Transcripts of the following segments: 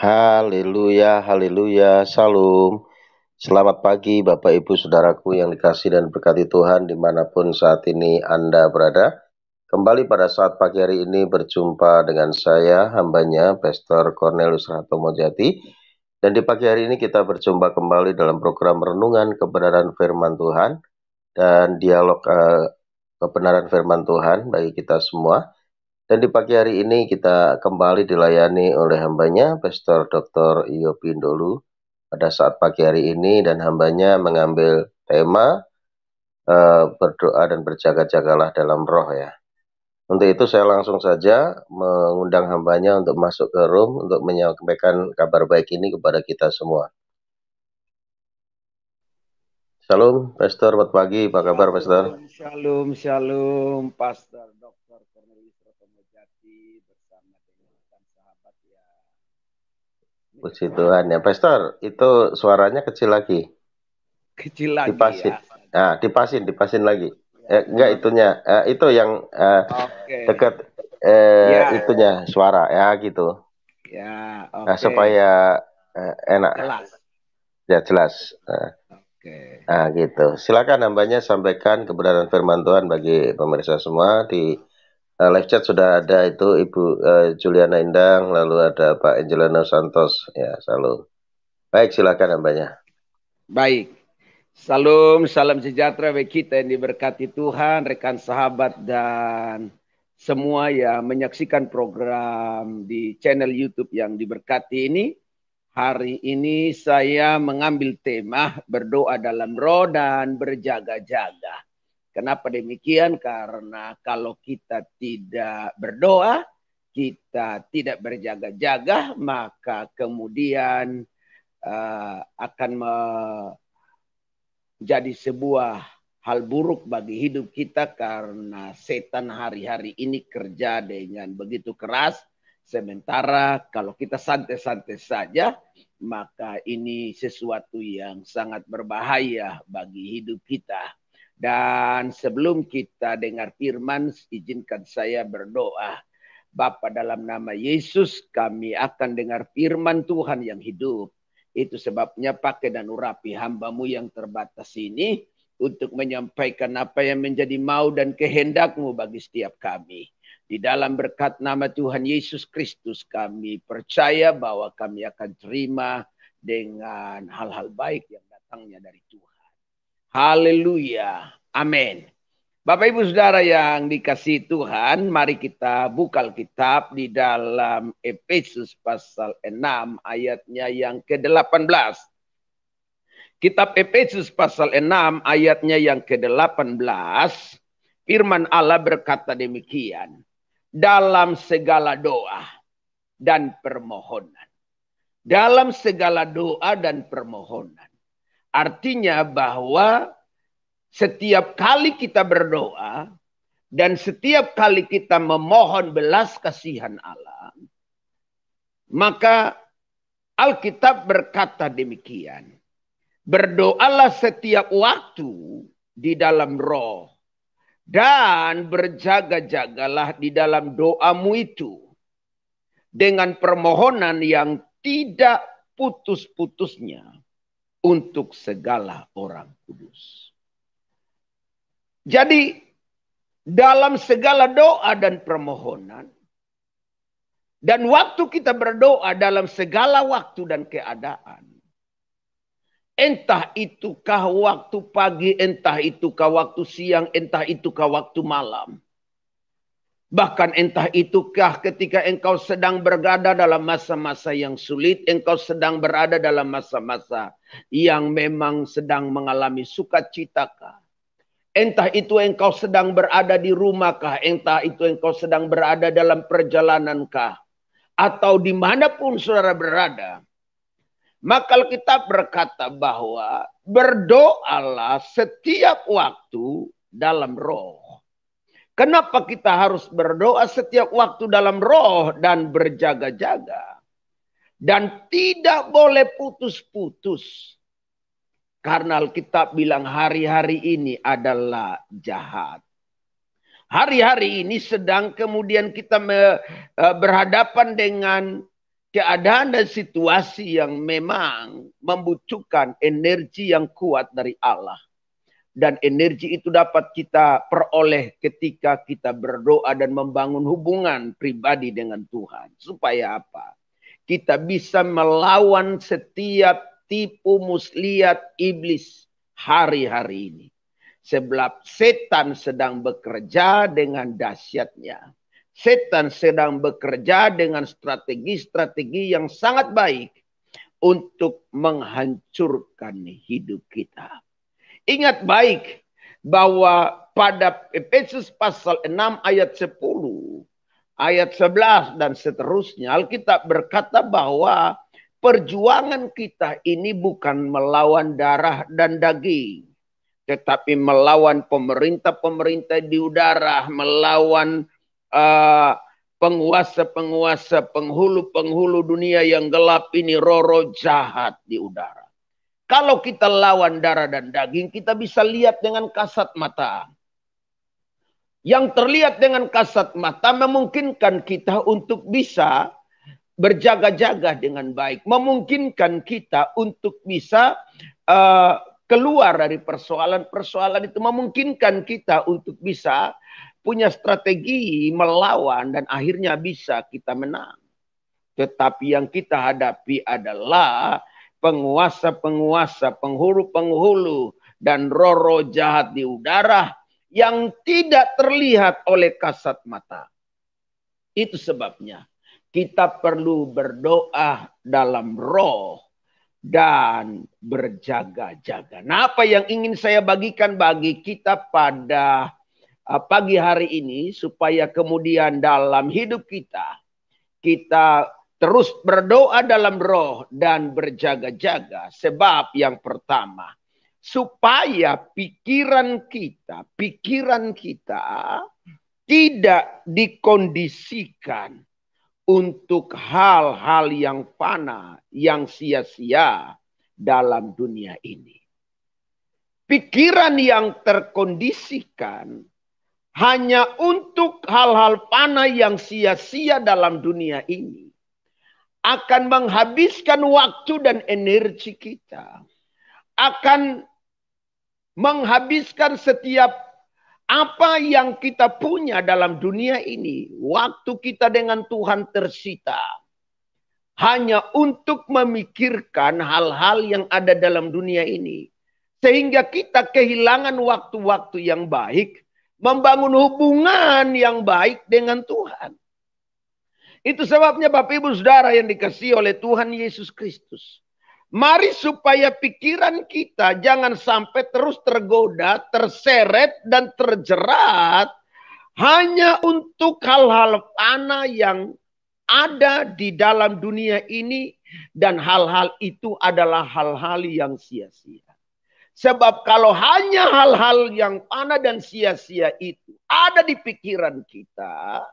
Haleluya, haleluya, salam. Selamat pagi Bapak Ibu Saudaraku yang dikasihi dan berkati Tuhan dimanapun saat ini Anda berada. Kembali pada saat pagi hari ini berjumpa dengan saya, hambanya, Pastor Cornelius Ratomojati. Dan di pagi hari ini kita berjumpa kembali dalam program Renungan Kebenaran Firman Tuhan dan dialog kebenaran Firman Tuhan bagi kita semua. Dan di pagi hari ini kita kembali dilayani oleh hambanya, Pastor Dr. Iyo Pindolu, pada saat pagi hari ini, dan hambanya mengambil tema berdoa dan berjaga-jagalah dalam roh ya. Untuk itu saya langsung saja mengundang hambanya untuk masuk ke room untuk menyampaikan kabar baik ini kepada kita semua. Shalom, Pastor, selamat pagi. Apa kabar, Pastor? Shalom, shalom, Pastor Dr. Cornelius Ratomojati bersama dengan sahabat ya. Puji Tuhan ya, Pastor. Itu suaranya kecil lagi. Kecil lagi Dipasin. ya. Nah, dipasin lagi. Enggak itunya, itu yang dekat itunya suara ya gitu. Ya, oke. Nah, supaya enak. Jelas. Ya jelas. Oke. Nah gitu. Silakan hambanya sampaikan kebenaran firman Tuhan bagi pemirsa semua. Di live chat sudah ada itu Ibu Juliana Indang, lalu ada Pak Angelino Santos. Ya, salam. Baik, silakan hambanya. Baik. Salam sejahtera bagi kita yang diberkati Tuhan, rekan sahabat dan semua yang menyaksikan program di channel YouTube yang diberkati ini. Hari ini saya mengambil tema berdoa dalam roh dan berjaga-jaga. Kenapa demikian? Karena kalau kita tidak berdoa, kita tidak berjaga-jaga, maka kemudian akan jadi sebuah hal buruk bagi hidup kita karena setan hari-hari ini kerja dengan begitu keras. Sementara kalau kita santai-santai saja, maka ini sesuatu yang sangat berbahaya bagi hidup kita. Dan sebelum kita dengar firman, izinkan saya berdoa. Bapa, dalam nama Yesus kami akan dengar firman Tuhan yang hidup. Itu sebabnya pakai dan urapi hamba-Mu yang terbatas ini untuk menyampaikan apa yang menjadi mau dan kehendak-Mu bagi setiap kami. Di dalam berkat nama Tuhan Yesus Kristus kami percaya bahwa kami akan terima dengan hal-hal baik yang datangnya dari Tuhan. Haleluya. Amin. Bapak Ibu Saudara yang dikasihi Tuhan, mari kita buka Alkitab di dalam Efesus pasal 6 ayatnya yang ke-18. Kitab Efesus pasal 6 ayatnya yang ke-18, firman Allah berkata demikian, dalam segala doa dan permohonan. Dalam segala doa dan permohonan. Artinya bahwa setiap kali kita berdoa dan setiap kali kita memohon belas kasihan Allah, maka Alkitab berkata demikian. Berdoalah setiap waktu di dalam roh dan berjaga-jagalah di dalam doamu itu dengan permohonan yang tidak putus-putusnya untuk segala orang kudus. Jadi dalam segala doa dan permohonan, dan waktu kita berdoa dalam segala waktu dan keadaan, entah itukah waktu pagi, entah itukah waktu siang, entah itukah waktu malam, bahkan entah itukah ketika engkau sedang berada dalam masa-masa yang sulit, engkau sedang berada dalam masa-masa yang memang sedang mengalami sukacitakah. Entah itu engkau sedang berada di rumahkah, entah itu engkau sedang berada dalam perjalanankah, atau dimanapun saudara berada. Maka kita berkata bahwa berdoalah setiap waktu dalam roh. Kenapa kita harus berdoa setiap waktu dalam roh dan berjaga-jaga? Dan tidak boleh putus-putus. Karena Alkitab bilang hari-hari ini adalah jahat. Hari-hari ini sedang kemudian kita berhadapan dengan keadaan dan situasi yang memang membutuhkan energi yang kuat dari Allah. Dan energi itu dapat kita peroleh ketika kita berdoa dan membangun hubungan pribadi dengan Tuhan. Supaya apa? Kita bisa melawan setiap tipu muslihat iblis hari-hari ini. Sebab setan sedang bekerja dengan dahsyatnya. Setan sedang bekerja dengan strategi-strategi yang sangat baik untuk menghancurkan hidup kita. Ingat baik bahwa pada Efesus pasal 6 ayat 10, ayat 11 dan seterusnya, Alkitab berkata bahwa perjuangan kita ini bukan melawan darah dan daging, tetapi melawan pemerintah-pemerintah di udara, melawan penguasa-penguasa, penghulu-penghulu dunia yang gelap ini, roh-roh jahat di udara. Kalau kita lawan darah dan daging, kita bisa lihat dengan kasat mata. Yang terlihat dengan kasat mata memungkinkan kita untuk bisa berjaga-jaga dengan baik. Memungkinkan kita untuk bisa keluar dari persoalan-persoalan itu. Memungkinkan kita untuk bisa punya strategi melawan dan akhirnya bisa kita menang. Tetapi yang kita hadapi adalah penguasa-penguasa, penghulu-penghulu, dan roh-roh jahat di udara yang tidak terlihat oleh kasat mata. Itu sebabnya kita perlu berdoa dalam roh dan berjaga-jaga. Nah, apa yang ingin saya bagikan bagi kita pada pagi hari ini, supaya kemudian dalam hidup kita terus berdoa dalam roh dan berjaga-jaga. Sebab yang pertama, supaya pikiran kita tidak dikondisikan untuk hal-hal yang fana, yang sia-sia dalam dunia ini. Pikiran yang terkondisikan hanya untuk hal-hal fana yang sia-sia dalam dunia ini akan menghabiskan waktu dan energi kita. Akan menghabiskan setiap apa yang kita punya dalam dunia ini. Waktu kita dengan Tuhan tersita hanya untuk memikirkan hal-hal yang ada dalam dunia ini. Sehingga kita kehilangan waktu-waktu yang baik, membangun hubungan yang baik dengan Tuhan. Itu sebabnya Bapak Ibu Saudara yang dikasihi oleh Tuhan Yesus Kristus. Mari supaya pikiran kita jangan sampai terus tergoda, terseret dan terjerat hanya untuk hal-hal fana yang ada di dalam dunia ini. Dan hal-hal itu adalah hal-hal yang sia-sia. Sebab kalau hanya hal-hal yang fana dan sia-sia itu ada di pikiran kita,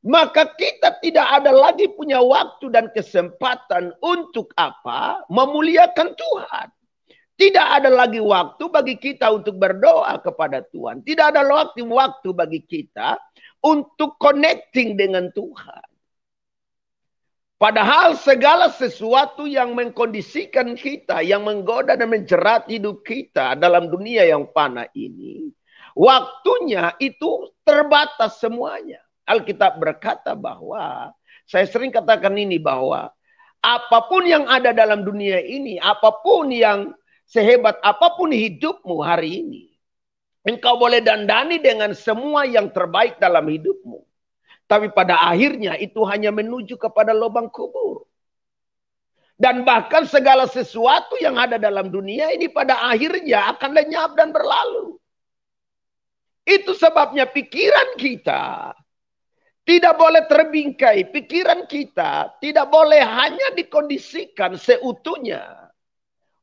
maka kita tidak ada lagi punya waktu dan kesempatan untuk apa? Memuliakan Tuhan. Tidak ada lagi waktu bagi kita untuk berdoa kepada Tuhan. Tidak ada waktu bagi kita untuk connecting dengan Tuhan. Padahal segala sesuatu yang mengkondisikan kita, yang menggoda dan menjerat hidup kita dalam dunia yang fana ini, waktunya itu terbatas semuanya. Alkitab berkata bahwa, saya sering katakan ini, bahwa apapun yang ada dalam dunia ini, apapun yang sehebat apapun hidupmu hari ini, engkau boleh dandani dengan semua yang terbaik dalam hidupmu. Tapi pada akhirnya itu hanya menuju kepada lubang kubur. Dan bahkan segala sesuatu yang ada dalam dunia ini pada akhirnya akan lenyap dan berlalu. Itu sebabnya pikiran kita tidak boleh terbingkai. Pikiran kita tidak boleh hanya dikondisikan seutuhnya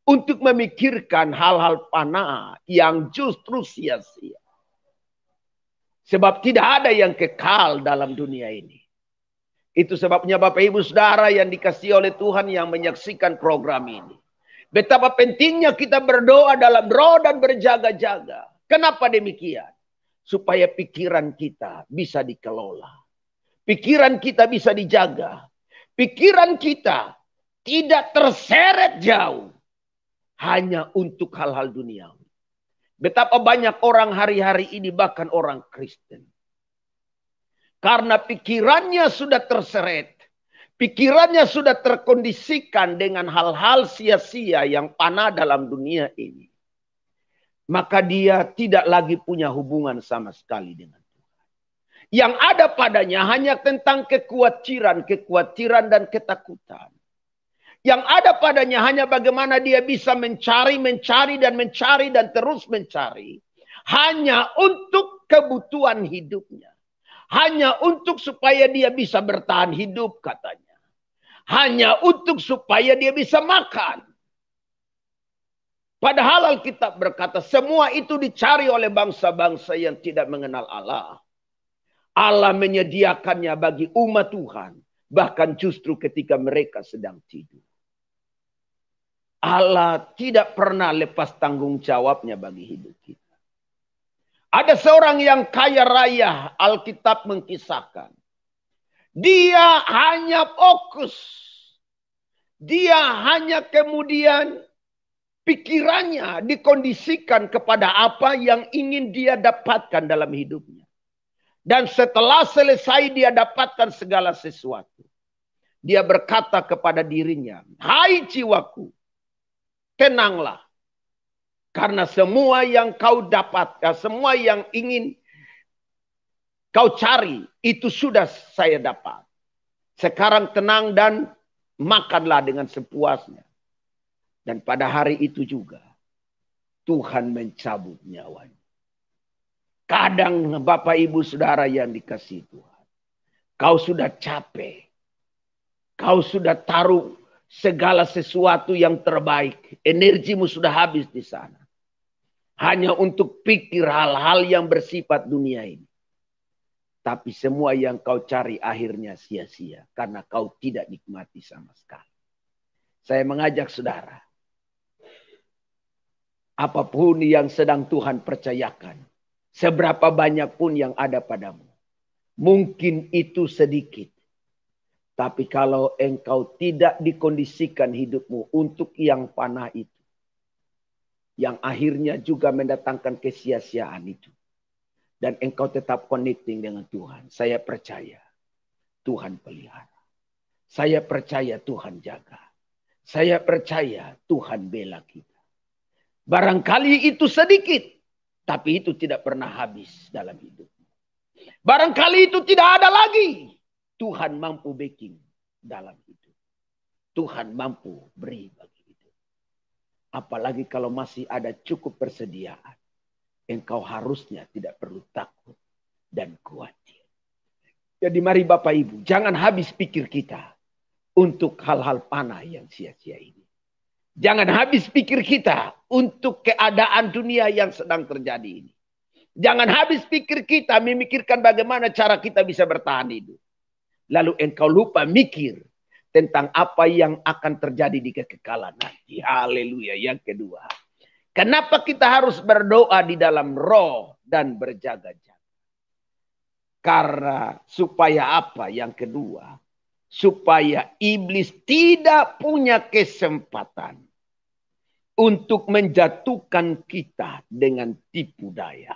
untuk memikirkan hal-hal fana yang justru sia-sia. Sebab tidak ada yang kekal dalam dunia ini. Itu sebabnya Bapak Ibu Saudara yang dikasihi oleh Tuhan yang menyaksikan program ini. Betapa pentingnya kita berdoa dalam roh dan berjaga-jaga. Kenapa demikian? Supaya pikiran kita bisa dikelola. Pikiran kita bisa dijaga. pikiran kita tidak terseret jauh hanya untuk hal-hal duniawi. Betapa banyak orang hari-hari ini, bahkan orang Kristen, karena pikirannya sudah terseret, pikirannya sudah terkondisikan dengan hal-hal sia-sia yang panah dalam dunia ini, maka dia tidak lagi punya hubungan sama sekali dengan Tuhan. Yang ada padanya hanya tentang kekhawatiran dan ketakutan. Yang ada padanya hanya bagaimana dia bisa mencari dan terus mencari. Hanya untuk kebutuhan hidupnya. Hanya untuk supaya dia bisa bertahan hidup katanya. Hanya untuk supaya dia bisa makan. Padahal Alkitab berkata semua itu dicari oleh bangsa-bangsa yang tidak mengenal Allah. Allah menyediakannya bagi umat Tuhan. Bahkan justru ketika mereka sedang tidur. Allah tidak pernah lepas tanggung jawabnya bagi hidup kita. Ada seorang yang kaya raya, Alkitab mengkisahkan. Dia hanya fokus. Dia hanya kemudian pikirannya dikondisikan kepada apa yang ingin dia dapatkan dalam hidupnya. Dan setelah selesai dia dapatkan segala sesuatu. Dia berkata kepada dirinya, hai jiwaku, tenanglah. Karena semua yang kau dapatkan, semua yang ingin kau cari, itu sudah saya dapat. Sekarang tenang dan makanlah dengan sepuasnya. Dan pada hari itu juga, Tuhan mencabut nyawanya. Kadang Bapak Ibu Saudara yang dikasihi Tuhan, kau sudah capek. Kau sudah taruh segala sesuatu yang terbaik. Energimu sudah habis di sana. Hanya untuk pikir hal-hal yang bersifat dunia ini. Tapi semua yang kau cari akhirnya sia-sia. Karena kau tidak nikmati sama sekali. Saya mengajak saudara. Apapun yang sedang Tuhan percayakan. Seberapa banyak pun yang ada padamu. Mungkin itu sedikit. Tapi kalau engkau tidak dikondisikan hidupmu untuk yang panah itu. Yang akhirnya juga mendatangkan kesia-siaan itu. Dan engkau tetap connecting dengan Tuhan. Saya percaya Tuhan pelihara. Saya percaya Tuhan jaga. Saya percaya Tuhan bela kita. Barangkali itu sedikit. Tapi itu tidak pernah habis dalam hidupmu. Barangkali itu tidak ada lagi. Tuhan mampu backing dalam hidup. Tuhan mampu beri bagi hidup. Apalagi kalau masih ada cukup persediaan. Engkau harusnya tidak perlu takut dan khawatir. Jadi mari Bapak Ibu, jangan habis pikir kita untuk hal-hal panah yang sia-sia ini. Jangan habis pikir kita untuk keadaan dunia yang sedang terjadi ini. Jangan habis pikir kita memikirkan bagaimana cara kita bisa bertahan hidup. Lalu engkau lupa mikir tentang apa yang akan terjadi di kekekalan nanti. Haleluya. Yang kedua. Kenapa kita harus berdoa di dalam roh dan berjaga-jaga? Karena supaya apa? Yang kedua. Supaya iblis tidak punya kesempatan untuk menjatuhkan kita dengan tipu daya.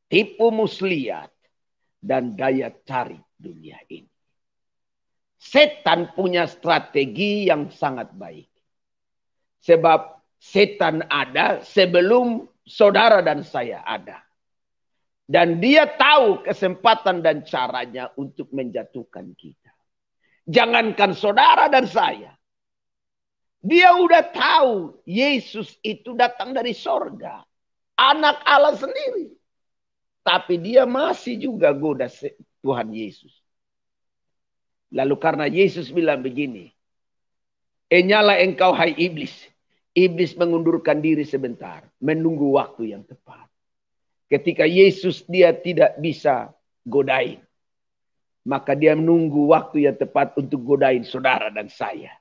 Tipu muslihat dan daya tarik dunia ini. Setan punya strategi yang sangat baik. Sebab setan ada sebelum saudara dan saya ada. Dan dia tahu kesempatan dan caranya untuk menjatuhkan kita. Jangankan saudara dan saya. Dia udah tahu Yesus itu datang dari sorga. Anak Allah sendiri. Tapi dia masih juga goda Tuhan Yesus. Lalu karena Yesus bilang begini. Nyala engkau hai iblis. Iblis mengundurkan diri sebentar. Menunggu waktu yang tepat. Ketika Yesus dia tidak bisa godain. Maka dia menunggu waktu yang tepat untuk godain saudara dan saya.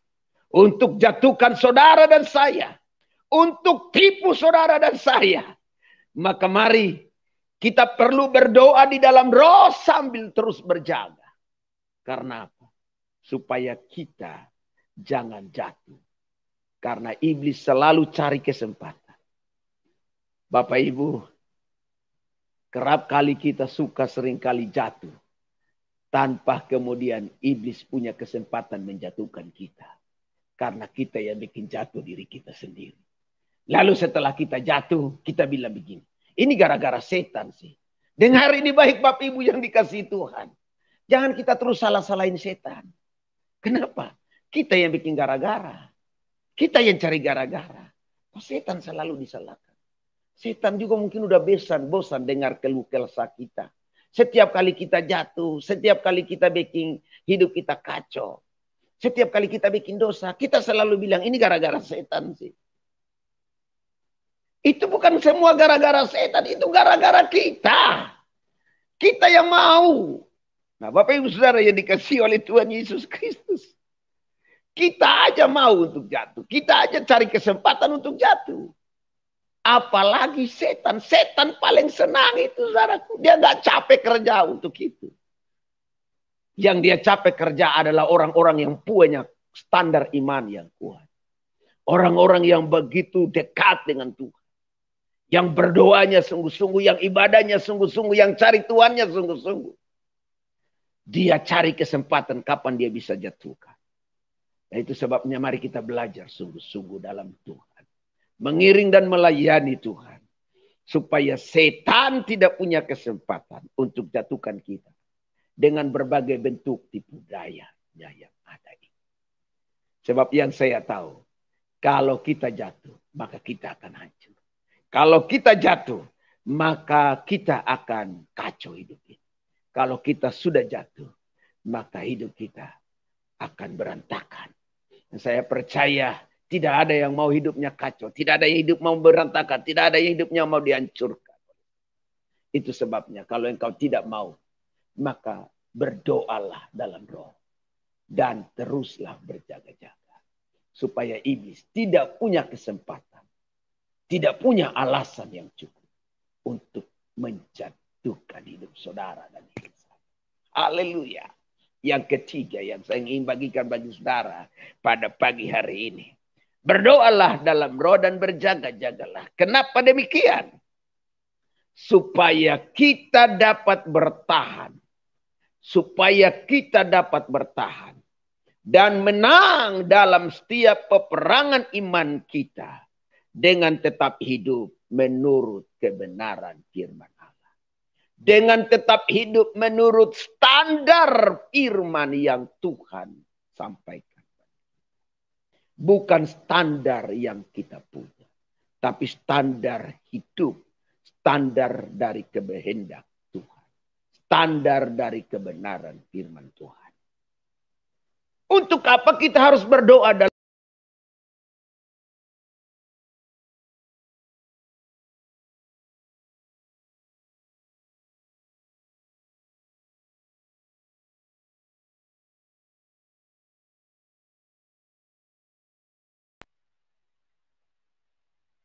Untuk jatuhkan saudara dan saya. Untuk tipu saudara dan saya. Maka mari kita perlu berdoa di dalam roh sambil terus berjaga. Karena apa? supaya kita jangan jatuh. Karena iblis selalu cari kesempatan. Bapak Ibu, kerap kali kita suka seringkali jatuh. Tanpa kemudian iblis punya kesempatan menjatuhkan kita. Karena kita yang bikin jatuh diri kita sendiri. Lalu setelah kita jatuh, kita bilang begini. Ini gara-gara setan sih. Dengar ini baik Bapak Ibu yang dikasihi Tuhan. Jangan kita terus salah-salahin setan. Kenapa? Kita yang bikin gara-gara. Kita yang cari gara-gara. Setan selalu disalahkan. Setan juga mungkin udah bosan dengar keluh kesah kita. Setiap kali kita jatuh, setiap kali kita bikin hidup kita kacau. Setiap kali kita bikin dosa, kita selalu bilang ini gara-gara setan sih. Itu bukan semua gara-gara setan, itu gara-gara kita. Kita yang mau. Nah, Bapak Ibu Saudara yang dikasihi oleh Tuhan Yesus Kristus. Kita aja mau untuk jatuh. Kita aja cari kesempatan untuk jatuh. Apalagi setan. Setan paling senang itu, saudaraku. Dia gak capek kerja untuk itu. Yang dia capek kerja adalah orang-orang yang punya standar iman yang kuat. Orang-orang yang begitu dekat dengan Tuhan. Yang berdoanya sungguh-sungguh, yang ibadahnya sungguh-sungguh, yang cari Tuhannya sungguh-sungguh. Dia cari kesempatan kapan dia bisa jatuhkan. Nah, itu sebabnya mari kita belajar sungguh-sungguh dalam Tuhan. Mengiring dan melayani Tuhan. Supaya setan tidak punya kesempatan untuk jatuhkan kita. Dengan berbagai bentuk tipu daya yang ada ini. Sebab yang saya tahu. Kalau kita jatuh, maka kita akan hancur. Kalau kita jatuh, maka kita akan kacau hidup ini. Kalau kita sudah jatuh, maka hidup kita akan berantakan. Dan saya percaya tidak ada yang mau hidupnya kacau. Tidak ada yang hidup mau berantakan. Tidak ada yang hidupnya mau dihancurkan. Itu sebabnya kalau engkau tidak mau, maka berdoalah dalam roh. Dan teruslah berjaga-jaga. Supaya iblis tidak punya kesempatan. Tidak punya alasan yang cukup. Untuk menjatuhkan hidup saudara dan hidup saya. Haleluya. Yang ketiga yang saya ingin bagikan bagi saudara pada pagi hari ini. Berdoalah dalam roh dan berjaga-jagalah. Kenapa demikian? Supaya kita dapat bertahan. Supaya kita dapat bertahan. Dan menang dalam setiap peperangan iman kita. Dengan tetap hidup menurut kebenaran firman Allah. Dengan tetap hidup menurut standar firman yang Tuhan sampaikan. Bukan standar yang kita punya. Tapi standar hidup. Standar dari kehendak Tuhan. Standar dari kebenaran firman Tuhan. Untuk apa kita harus berdoa dalam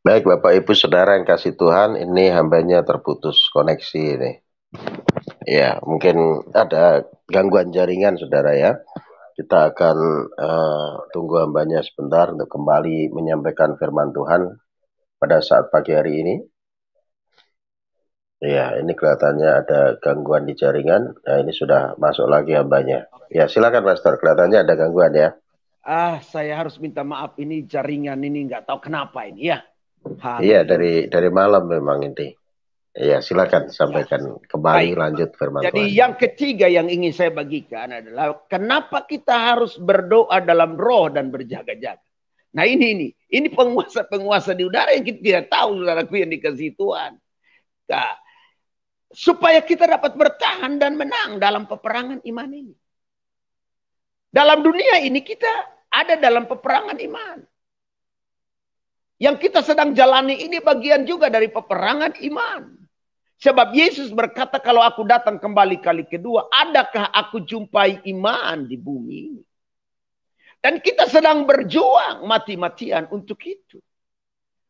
Baik Bapak Ibu Saudara yang kasih Tuhan, ini hambanya terputus koneksi ini. Ya, mungkin ada gangguan jaringan Saudara ya. Kita akan tunggu hambanya sebentar untuk kembali menyampaikan firman Tuhan pada saat pagi hari ini. Ya, ini kelihatannya ada gangguan di jaringan. Nah, ini sudah masuk lagi hambanya. Ya, silakan Pastor. Kelihatannya ada gangguan ya. Saya harus minta maaf, ini jaringan ini nggak tahu kenapa ini ya. Iya, dari malam memang ini. Iya, silakan sampaikan kembali. Baik. Lanjut firman Tuhan. Jadi yang ketiga yang ingin saya bagikan adalah kenapa kita harus berdoa dalam roh dan berjaga-jaga. Nah ini penguasa-penguasa di udara yang kita tidak tahu, saudaraku yang dikasihi Tuhan. Nah, supaya kita dapat bertahan dan menang dalam peperangan iman ini. Dalam dunia ini kita ada dalam peperangan iman. Yang kita sedang jalani ini bagian juga dari peperangan iman. Sebab Yesus berkata kalau aku datang kembali kali kedua, adakah aku jumpai iman di bumi ini? Dan kita sedang berjuang mati-matian untuk itu.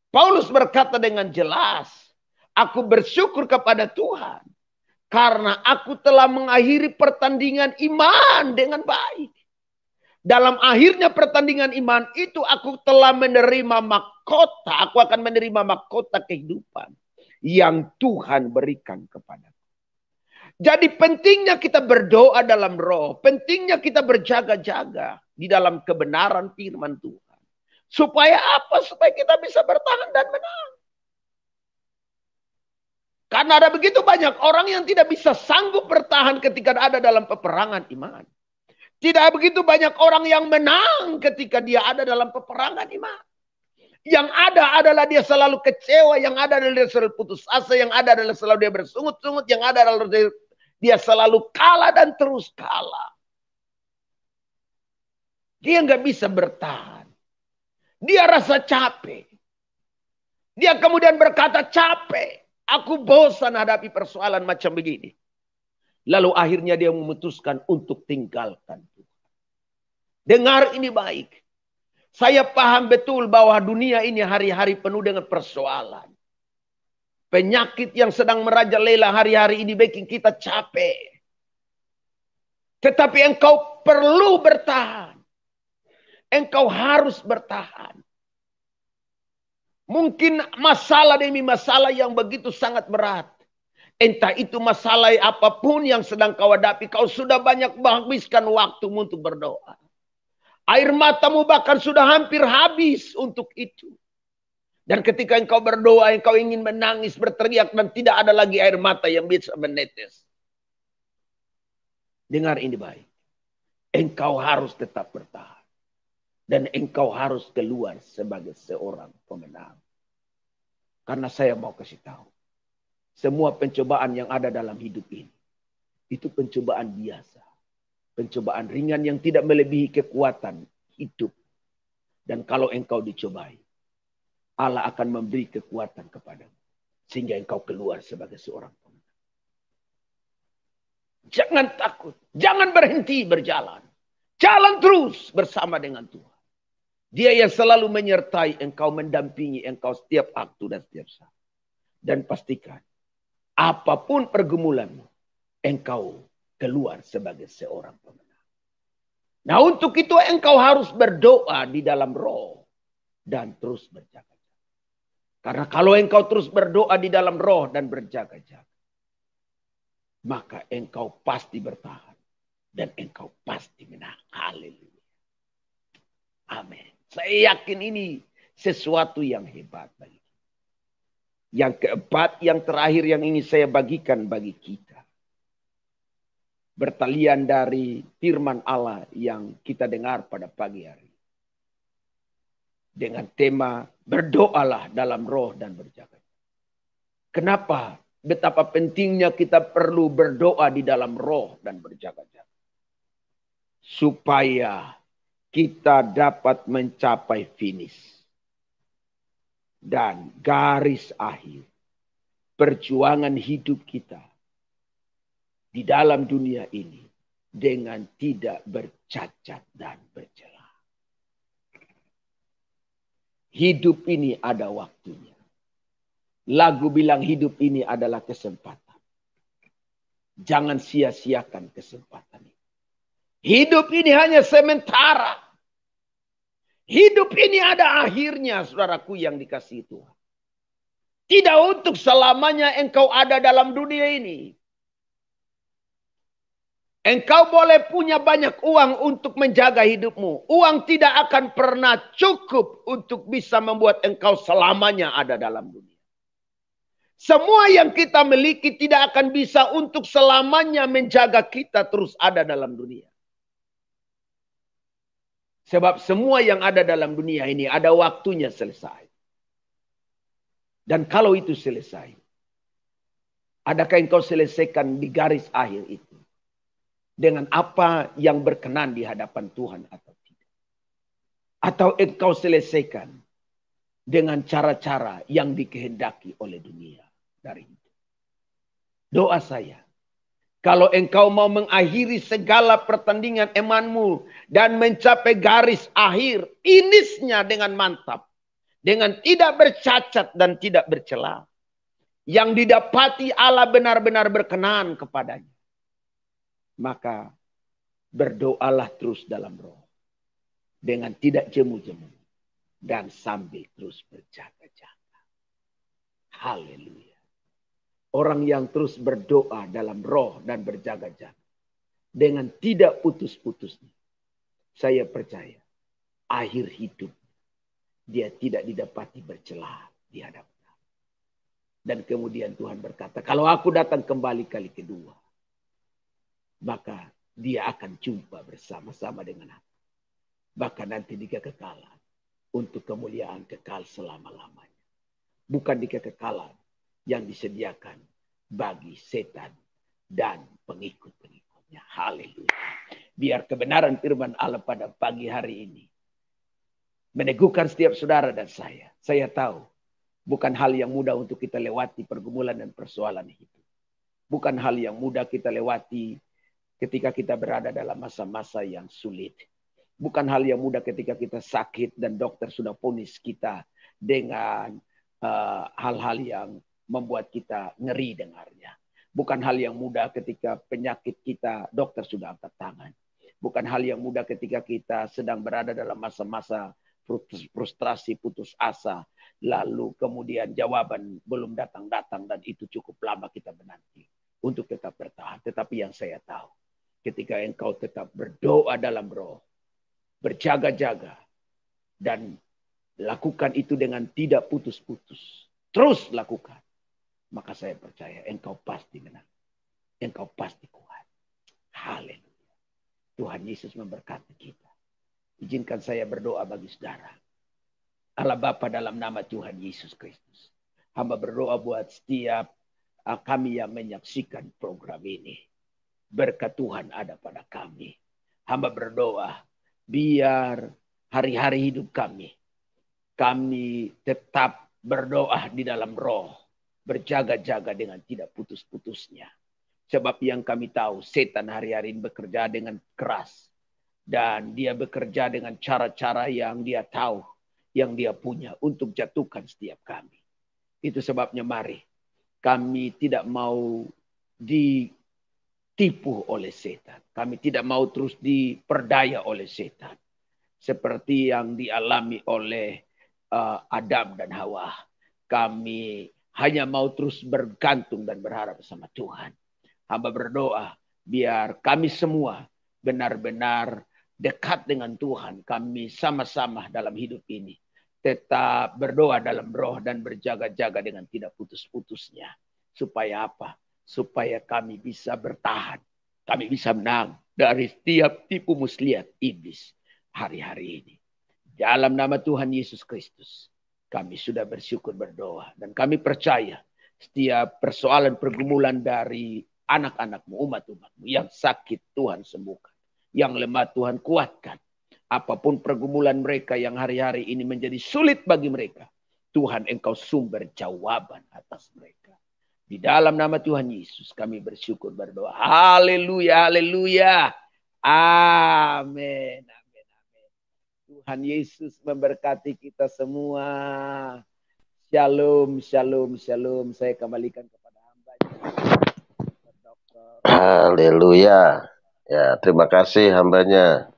Paulus berkata dengan jelas, aku bersyukur kepada Tuhan. Karena aku telah mengakhiri pertandingan iman dengan baik. Dalam akhirnya pertandingan iman itu aku telah menerima mahkota. Aku akan menerima mahkota kehidupan yang Tuhan berikan kepada. Jadi pentingnya kita berdoa dalam roh. Pentingnya kita berjaga-jaga di dalam kebenaran firman Tuhan. Supaya apa? Supaya kita bisa bertahan dan menang. Karena ada begitu banyak orang yang tidak bisa sanggup bertahan ketika ada dalam peperangan iman. Tidak begitu banyak orang yang menang ketika dia ada dalam peperangan iman. Yang ada adalah dia selalu kecewa, yang ada adalah dia selalu putus asa, yang ada adalah selalu dia bersungut-sungut, yang ada adalah dia selalu kalah dan terus kalah. Dia nggak bisa bertahan. Dia rasa capek. Dia kemudian berkata capek. Aku bosan hadapi persoalan macam begini. Lalu akhirnya dia memutuskan untuk tinggalkan Tuhan. Dengar ini baik. Saya paham betul bahwa dunia ini hari-hari penuh dengan persoalan. Penyakit yang sedang merajalela hari-hari ini bikin kita capek. Tetapi engkau perlu bertahan. Engkau harus bertahan. Mungkin masalah demi masalah yang begitu sangat berat. Entah itu masalah apapun yang sedang kau hadapi, kau sudah banyak menghabiskan waktumu untuk berdoa. Air matamu bahkan sudah hampir habis untuk itu. Dan ketika engkau berdoa, engkau ingin menangis, berteriak, dan tidak ada lagi air mata yang bisa menetes. Dengar ini baik. Engkau harus tetap bertahan. Dan engkau harus keluar sebagai seorang pemenang. Karena saya mau kasih tahu. Semua pencobaan yang ada dalam hidup ini. Itu pencobaan biasa. Pencobaan ringan yang tidak melebihi kekuatan hidup. Dan kalau engkau dicobai. Allah akan memberi kekuatan kepadamu. Sehingga engkau keluar sebagai seorang pemenang. Jangan takut. Jangan berhenti berjalan. Jalan terus bersama dengan Tuhan. Dia yang selalu menyertai engkau, mendampingi engkau setiap waktu dan setiap saat. Dan pastikan. Apapun pergumulanmu, engkau keluar sebagai seorang pemenang. Nah untuk itu engkau harus berdoa di dalam roh. Dan terus berjaga-jaga. Karena kalau engkau terus berdoa di dalam roh dan berjaga-jaga. Maka engkau pasti bertahan. Dan engkau pasti menang. Haleluya. Amin. Saya yakin ini sesuatu yang hebat bagi kita. Yang keempat, yang terakhir yang ingin saya bagikan bagi kita. Bertalian dari firman Allah yang kita dengar pada pagi hari. Dengan tema berdoalah dalam roh dan berjaga. Kenapa? Betapa pentingnya kita perlu berdoa di dalam roh dan berjaga-jaga. Supaya kita dapat mencapai finish. Dan garis akhir perjuangan hidup kita di dalam dunia ini dengan tidak bercacat dan bercela. Hidup ini ada waktunya. Lagu bilang hidup ini adalah kesempatan. Jangan sia-siakan kesempatan ini. Hidup ini hanya sementara. Hidup ini ada akhirnya, saudaraku yang dikasihi Tuhan. Tidak untuk selamanya engkau ada dalam dunia ini. Engkau boleh punya banyak uang untuk menjaga hidupmu. Uang tidak akan pernah cukup untuk bisa membuat engkau selamanya ada dalam dunia. Semua yang kita miliki tidak akan bisa untuk selamanya menjaga kita terus ada dalam dunia. Sebab semua yang ada dalam dunia ini ada waktunya selesai. Dan kalau itu selesai, adakah engkau selesaikan di garis akhir itu? Dengan apa yang berkenan di hadapan Tuhan atau tidak? Atau engkau selesaikan dengan cara-cara yang dikehendaki oleh dunia dari itu? Doa saya. Kalau engkau mau mengakhiri segala pertandingan imanmu dan mencapai garis akhir, finishnya dengan mantap, dengan tidak bercacat dan tidak bercela, yang didapati Allah benar-benar berkenan kepadanya, maka berdoalah terus dalam roh dengan tidak jemu-jemu dan sambil terus berjaga-jaga. Haleluya. Orang yang terus berdoa dalam roh dan berjaga-jaga dengan tidak putus-putusnya, saya percaya akhir hidup dia tidak didapati bercelah di hadapan. Dan kemudian Tuhan berkata, kalau aku datang kembali kali kedua, maka dia akan jumpa bersama-sama dengan aku. Bahkan nanti di kekekalan untuk kemuliaan kekal selama-lamanya. Bukan di kekekalan yang disediakan bagi setan dan pengikut-pengikutnya. Haleluya. Biar kebenaran firman Allah pada pagi hari ini meneguhkan setiap saudara dan saya. Saya tahu bukan hal yang mudah untuk kita lewati pergumulan dan persoalan hidup. Bukan hal yang mudah kita lewati ketika kita berada dalam masa-masa yang sulit. Bukan hal yang mudah ketika kita sakit dan dokter sudah vonis kita dengan hal-hal yang membuat kita ngeri dengarnya. Bukan hal yang mudah ketika penyakit kita dokter sudah angkat tangan. Bukan hal yang mudah ketika kita sedang berada dalam masa-masa frustrasi, putus asa. Lalu kemudian jawaban belum datang-datang dan itu cukup lama kita menanti untuk tetap bertahan. Tetapi yang saya tahu, ketika engkau tetap berdoa dalam roh, berjaga-jaga, dan lakukan itu dengan tidak putus-putus. Terus lakukan. Maka saya percaya engkau pasti menang. Engkau pasti kuat. Haleluya. Tuhan Yesus memberkati kita. Izinkan saya berdoa bagi saudara. Allah Bapa dalam nama Tuhan Yesus Kristus. Hamba berdoa buat setiap kami yang menyaksikan program ini. Berkat Tuhan ada pada kami. Hamba berdoa biar hari-hari hidup kami tetap berdoa di dalam roh. Berjaga-jaga dengan tidak putus-putusnya. Sebab yang kami tahu setan hari-hari ini bekerja dengan keras. Dan dia bekerja dengan cara-cara yang dia tahu. Yang dia punya untuk jatuhkan setiap kami. Itu sebabnya mari. Kami tidak mau ditipu oleh setan. Kami tidak mau terus diperdaya oleh setan. Seperti yang dialami oleh Adam dan Hawa. Kami hanya mau terus bergantung dan berharap sama Tuhan. Hamba berdoa biar kami semua benar-benar dekat dengan Tuhan. Kami sama-sama dalam hidup ini tetap berdoa dalam roh dan berjaga-jaga dengan tidak putus-putusnya. Supaya apa? Supaya kami bisa bertahan. Kami bisa menang dari setiap tipu muslihat iblis hari-hari ini. Dalam nama Tuhan Yesus Kristus, kami sudah bersyukur berdoa. Dan kami percaya setiap persoalan pergumulan dari anak-anakmu, umat-umatmu yang sakit Tuhan sembuhkan. Yang lemah Tuhan kuatkan. Apapun pergumulan mereka yang hari-hari ini menjadi sulit bagi mereka. Tuhan engkau sumber jawaban atas mereka. Di dalam nama Tuhan Yesus kami bersyukur berdoa. Haleluya, haleluya. Amin. Tuhan Yesus memberkati kita semua. Shalom, shalom, shalom. Saya kembalikan kepada hambanya. Haleluya. Ya, terima kasih hambanya.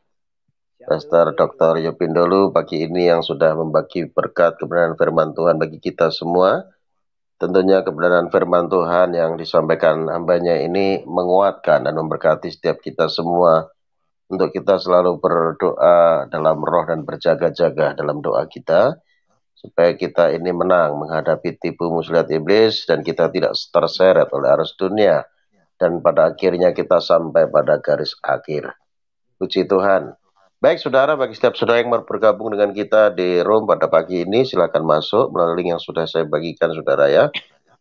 Pastor Dr. Yopindolu pagi ini yang sudah membagi berkat kebenaran firman Tuhan bagi kita semua. Tentunya kebenaran firman Tuhan yang disampaikan hambanya ini menguatkan dan memberkati setiap kita semua. Untuk kita selalu berdoa dalam roh dan berjaga-jaga dalam doa kita. Supaya kita ini menang menghadapi tipu muslihat iblis dan kita tidak terseret oleh arus dunia. Dan pada akhirnya kita sampai pada garis akhir. Puji Tuhan. Baik saudara, bagi setiap saudara yang bergabung dengan kita di room pada pagi ini, silakan masuk melalui link yang sudah saya bagikan saudara ya.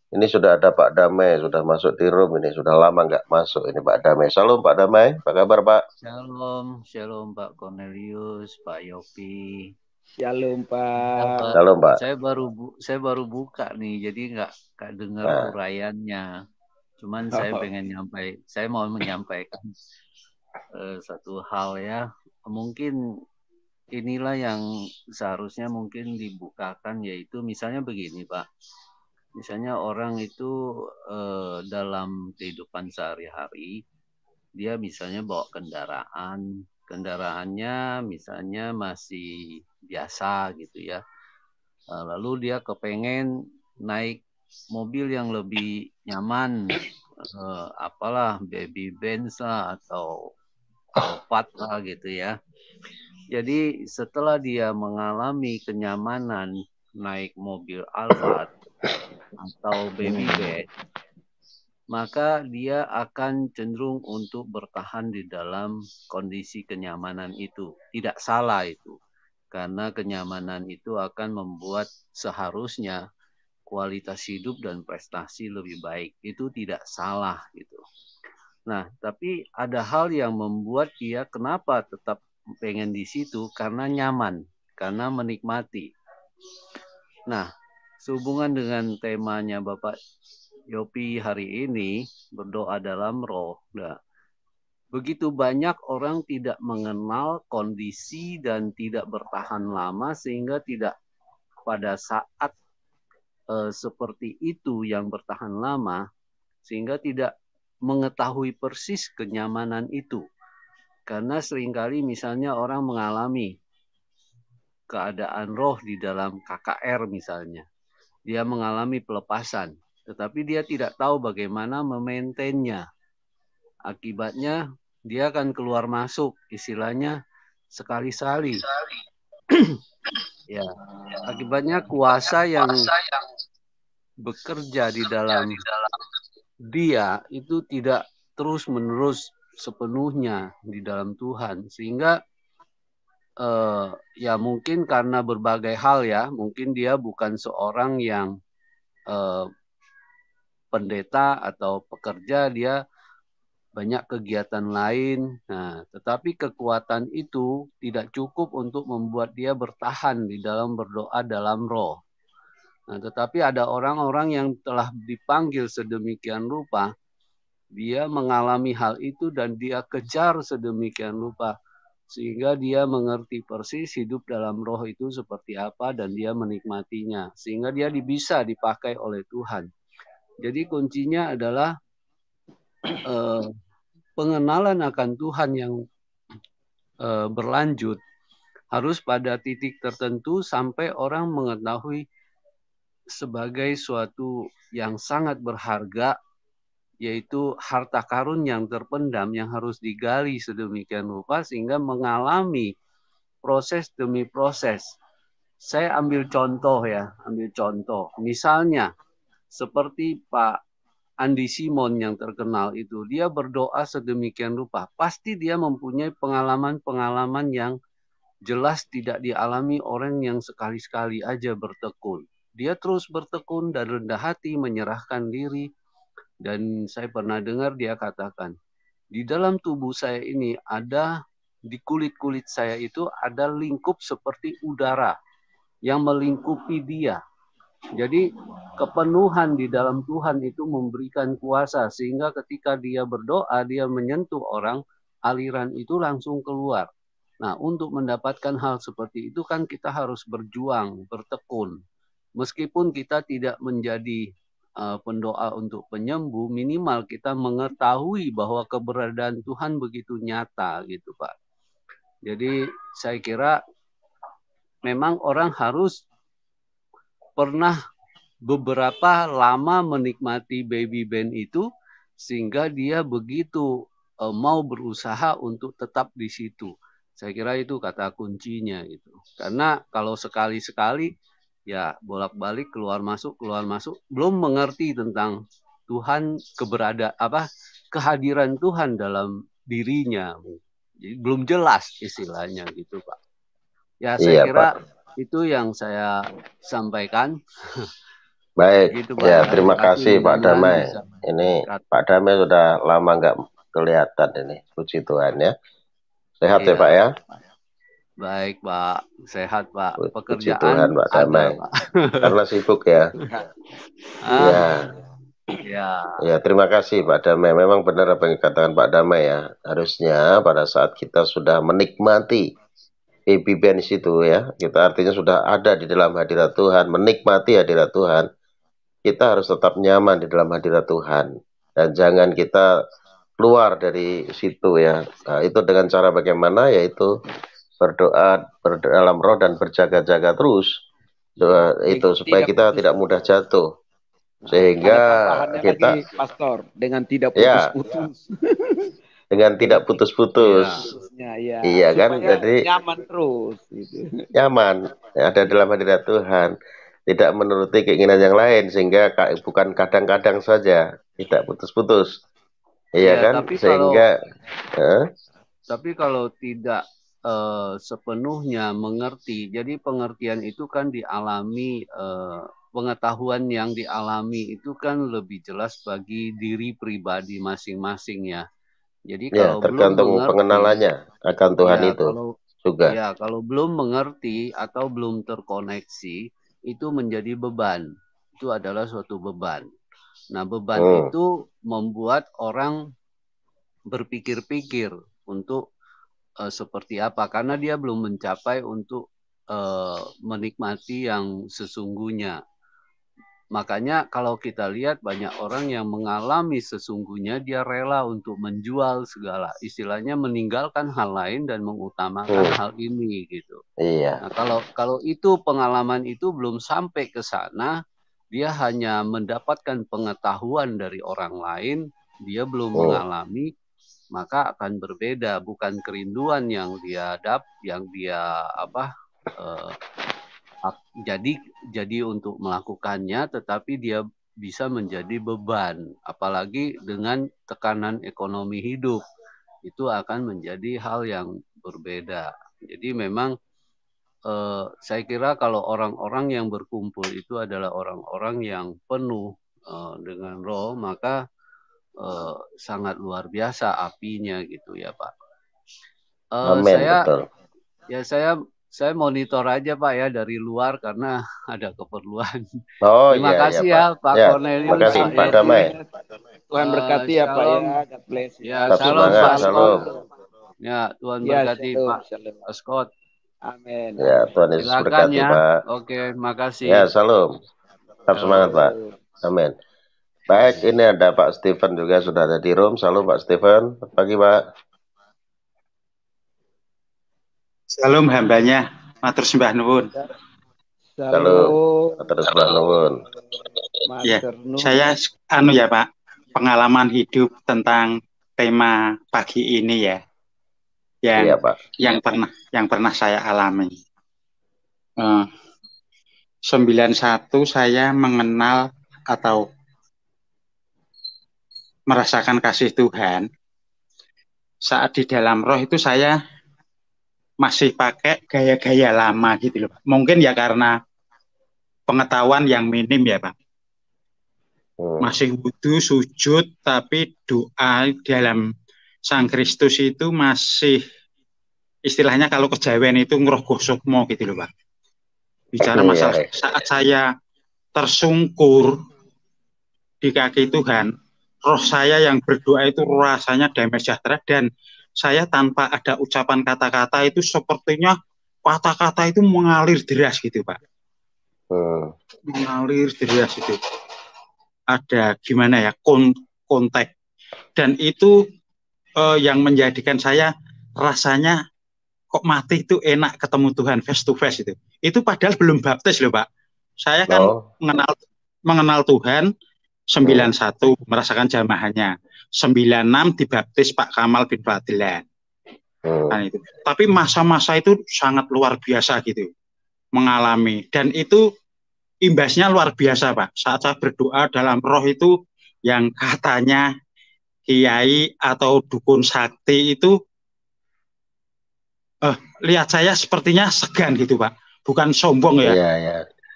Ini sudah ada Pak Damai, sudah masuk di room ini. Sudah lama nggak masuk ini Pak Damai. Salam Pak Damai, apa kabar Pak? Shalom, shalom Pak Cornelius, Pak Yopi. Shalom Pak. Shalom Pak. Saya baru buka nih, jadi nggak dengar uraiannya. Cuman saya mau menyampaikan satu hal ya. Mungkin inilah yang seharusnya mungkin dibukakan, yaitu misalnya begini Pak. Misalnya orang itu dalam kehidupan sehari-hari, dia misalnya bawa kendaraan, kendaraannya misalnya masih biasa gitu ya. Lalu dia kepengen naik mobil yang lebih nyaman, apalah baby Benz lah atau Alphard lah gitu ya. Jadi setelah dia mengalami kenyamanan naik mobil Alphard atau baby Benz, maka dia akan cenderung untuk bertahan di dalam kondisi kenyamanan itu. Tidak salah itu. Karena kenyamanan itu akan membuat seharusnya kualitas hidup dan prestasi lebih baik. Itu tidak salah gitu. Nah, tapi ada hal yang membuat dia kenapa tetap pengen di situ, karena nyaman, karena menikmati. Nah, sehubungan dengan temanya Bapak Yopi hari ini, berdoa dalam roh. Nah, begitu banyak orang tidak mengenal kondisi dan tidak bertahan lama sehingga tidak pada saat seperti itu yang bertahan lama sehingga tidak mengetahui persis kenyamanan itu. Karena seringkali misalnya orang mengalami keadaan roh di dalam KKR misalnya. Dia mengalami pelepasan, tetapi dia tidak tahu bagaimana memaintainnya. Akibatnya dia akan keluar masuk, istilahnya sekali-sekali. Ya, akibatnya kuasa yang bekerja di dalam dia itu tidak terus-menerus sepenuhnya di dalam Tuhan, sehingga ya mungkin karena berbagai hal ya, mungkin dia bukan seorang yang pendeta atau pekerja, dia banyak kegiatan lain. Nah, tetapi kekuatan itu tidak cukup untuk membuat dia bertahan di dalam berdoa dalam roh. Nah, tetapi ada orang-orang yang telah dipanggil sedemikian rupa, dia mengalami hal itu dan dia kejar sedemikian rupa, sehingga dia mengerti persis hidup dalam roh itu seperti apa dan dia menikmatinya, sehingga dia bisa dipakai oleh Tuhan. Jadi kuncinya adalah pengenalan akan Tuhan yang berlanjut harus pada titik tertentu sampai orang mengetahui sebagai suatu yang sangat berharga, yaitu harta karun yang terpendam yang harus digali sedemikian rupa sehingga mengalami proses demi proses. Saya ambil contoh. Misalnya seperti Pak Andi Simon yang terkenal itu, dia berdoa sedemikian rupa. Pasti dia mempunyai pengalaman-pengalaman yang jelas tidak dialami orang yang sekali-sekali aja bertekun. Dia terus bertekun dan rendah hati, menyerahkan diri. Dan saya pernah dengar dia katakan, di dalam tubuh saya ini ada, di kulit-kulit saya itu ada lingkup seperti udara yang melingkupi dia. Jadi kepenuhan di dalam Tuhan itu memberikan kuasa sehingga ketika dia berdoa, dia menyentuh orang, aliran itu langsung keluar. Nah, untuk mendapatkan hal seperti itu kan kita harus berjuang, bertekun. Meskipun kita tidak menjadi pendoa untuk penyembuh, minimal kita mengetahui bahwa keberadaan Tuhan begitu nyata gitu Pak. Jadi saya kira memang orang harus pernah beberapa lama menikmati baby band itu sehingga dia begitu mau berusaha untuk tetap di situ. Saya kira itu kata kuncinya itu. Karena kalau sekali-sekali ya bolak-balik keluar masuk, belum mengerti tentang Tuhan, kehadiran Tuhan dalam dirinya. Jadi belum jelas istilahnya gitu Pak. Ya saya kira Pak, itu yang saya sampaikan. Baik, gitu, ya terima kasih Pak Damai. Ini Pak Damai sudah lama nggak kelihatan ini, puji Tuhan ya. Sehat ya Pak ya? Baik Pak, sehat Pak. Puji Tuhan Pak Damai. Pak. Karena sibuk ya. Ya, terima kasih Pak Damai. Memang benar apa yang dikatakan Pak Damai ya. Harusnya pada saat kita sudah menikmati baby band itu ya, kita artinya sudah ada di dalam hadirat Tuhan, menikmati hadirat Tuhan, kita harus tetap nyaman di dalam hadirat Tuhan. Dan jangan kita keluar dari situ ya. Nah, itu dengan cara bagaimana? Yaitu berdoa dalam roh dan berjaga-jaga terus. Itu Dengan supaya tidak kita tidak putus-putus. mudah jatuh. Nah, Sehingga ada tambahannya lagi, kita Pastor, dengan tidak ya putus-putus. dengan Dengan tidak tidak Iya. putus-putus. putusnya ya, Iya kan? supaya Jadi nyaman terus gitu. nyaman ada dalam hadirat Tuhan, tidak menuruti keinginan yang lain sehingga bukan kadang-kadang saja, tidak putus-putus. Iya Ya, kan? Sehingga eh, tapi kalau tidak sepenuhnya mengerti, jadi pengertian itu kan dialami, pengetahuan yang dialami itu kan lebih jelas bagi diri pribadi masing-masing ya. Jadi ya kalau belum tergantung mengerti, pengenalannya akan Tuhan ya itu juga. kalau belum mengerti atau belum terkoneksi, itu menjadi beban. Itu adalah suatu beban. Nah, beban Hmm. itu membuat orang berpikir-pikir untuk seperti apa karena dia belum mencapai untuk menikmati yang sesungguhnya. Makanya kalau kita lihat banyak orang yang mengalami sesungguhnya dia rela untuk menjual segala, istilahnya meninggalkan hal lain dan mengutamakan hal ini gitu. Iya. Nah, kalau itu pengalaman itu belum sampai ke sana, dia hanya mendapatkan pengetahuan dari orang lain, dia belum mengalami, maka akan berbeda, bukan kerinduan yang dia jadi untuk melakukannya, tetapi dia bisa menjadi beban, apalagi dengan tekanan ekonomi hidup, itu akan menjadi hal yang berbeda. Jadi memang saya kira kalau orang-orang yang berkumpul itu adalah orang-orang yang penuh dengan roh, maka sangat luar biasa apinya gitu ya Pak. Amin, betul. Saya monitor aja Pak ya dari luar karena ada keperluan. Oh Terima iya kasih Pak. ya Pak Ya, terima Cornelius, kasih Pak Pak Yeti. Damai. Tuhan berkati ya Pak Shalom. ya, God bless Ya, Tetap shalom semangat, Pak shalom. Scott. Ya, Tuhan Ya, berkati shalom, Pak shalom. Scott. Amin. Ya, Amin. Tuhan Yesus Silakan berkati ya. Pak. Oke, makasih. Ya, shalom. Tetap semangat Pak. Shalom. Amin. Baik, ini ada Pak Stephen juga sudah ada di room. Shalom Pak Stephen. Selamat pagi Pak. Shalom hambanya, matur sembah nuwun. Shalom. Matur sembah nuwun. Ya, Matur nuwun. saya ya Pak, pengalaman hidup tentang tema pagi ini ya, Iya Pak. yang pernah saya alami. 91 saya mengenal atau merasakan kasih Tuhan. Saat di dalam roh itu saya masih pakai gaya-gaya lama gitu loh. Mungkin ya karena pengetahuan yang minim ya Pak. Masih wudhu, sujud, tapi doa dalam Sang Kristus itu masih istilahnya kalau kejawen itu ngeroh gosokmo gitu loh Pak. Bicara masalah saat saya tersungkur di kaki Tuhan, roh saya yang berdoa itu rasanya damai sejahtera, dan saya tanpa ada ucapan kata-kata itu sepertinya kata-kata itu mengalir deras gitu Pak. Mengalir deras itu. Ada gimana ya, kontak. Dan itu yang menjadikan saya rasanya kok mati itu enak ketemu Tuhan face to face itu. Itu padahal belum baptis loh Pak. Saya kan mengenal Tuhan 91 merasakan jamahannya. 96 dibaptis Pak Kamal bin Fadilan. Nah, itu. Tapi masa-masa itu sangat luar biasa gitu. Mengalami, dan itu imbasnya luar biasa Pak. Saat saya berdoa dalam roh itu yang katanya kiai atau dukun sakti itu lihat saya sepertinya segan gitu Pak, bukan sombong ya.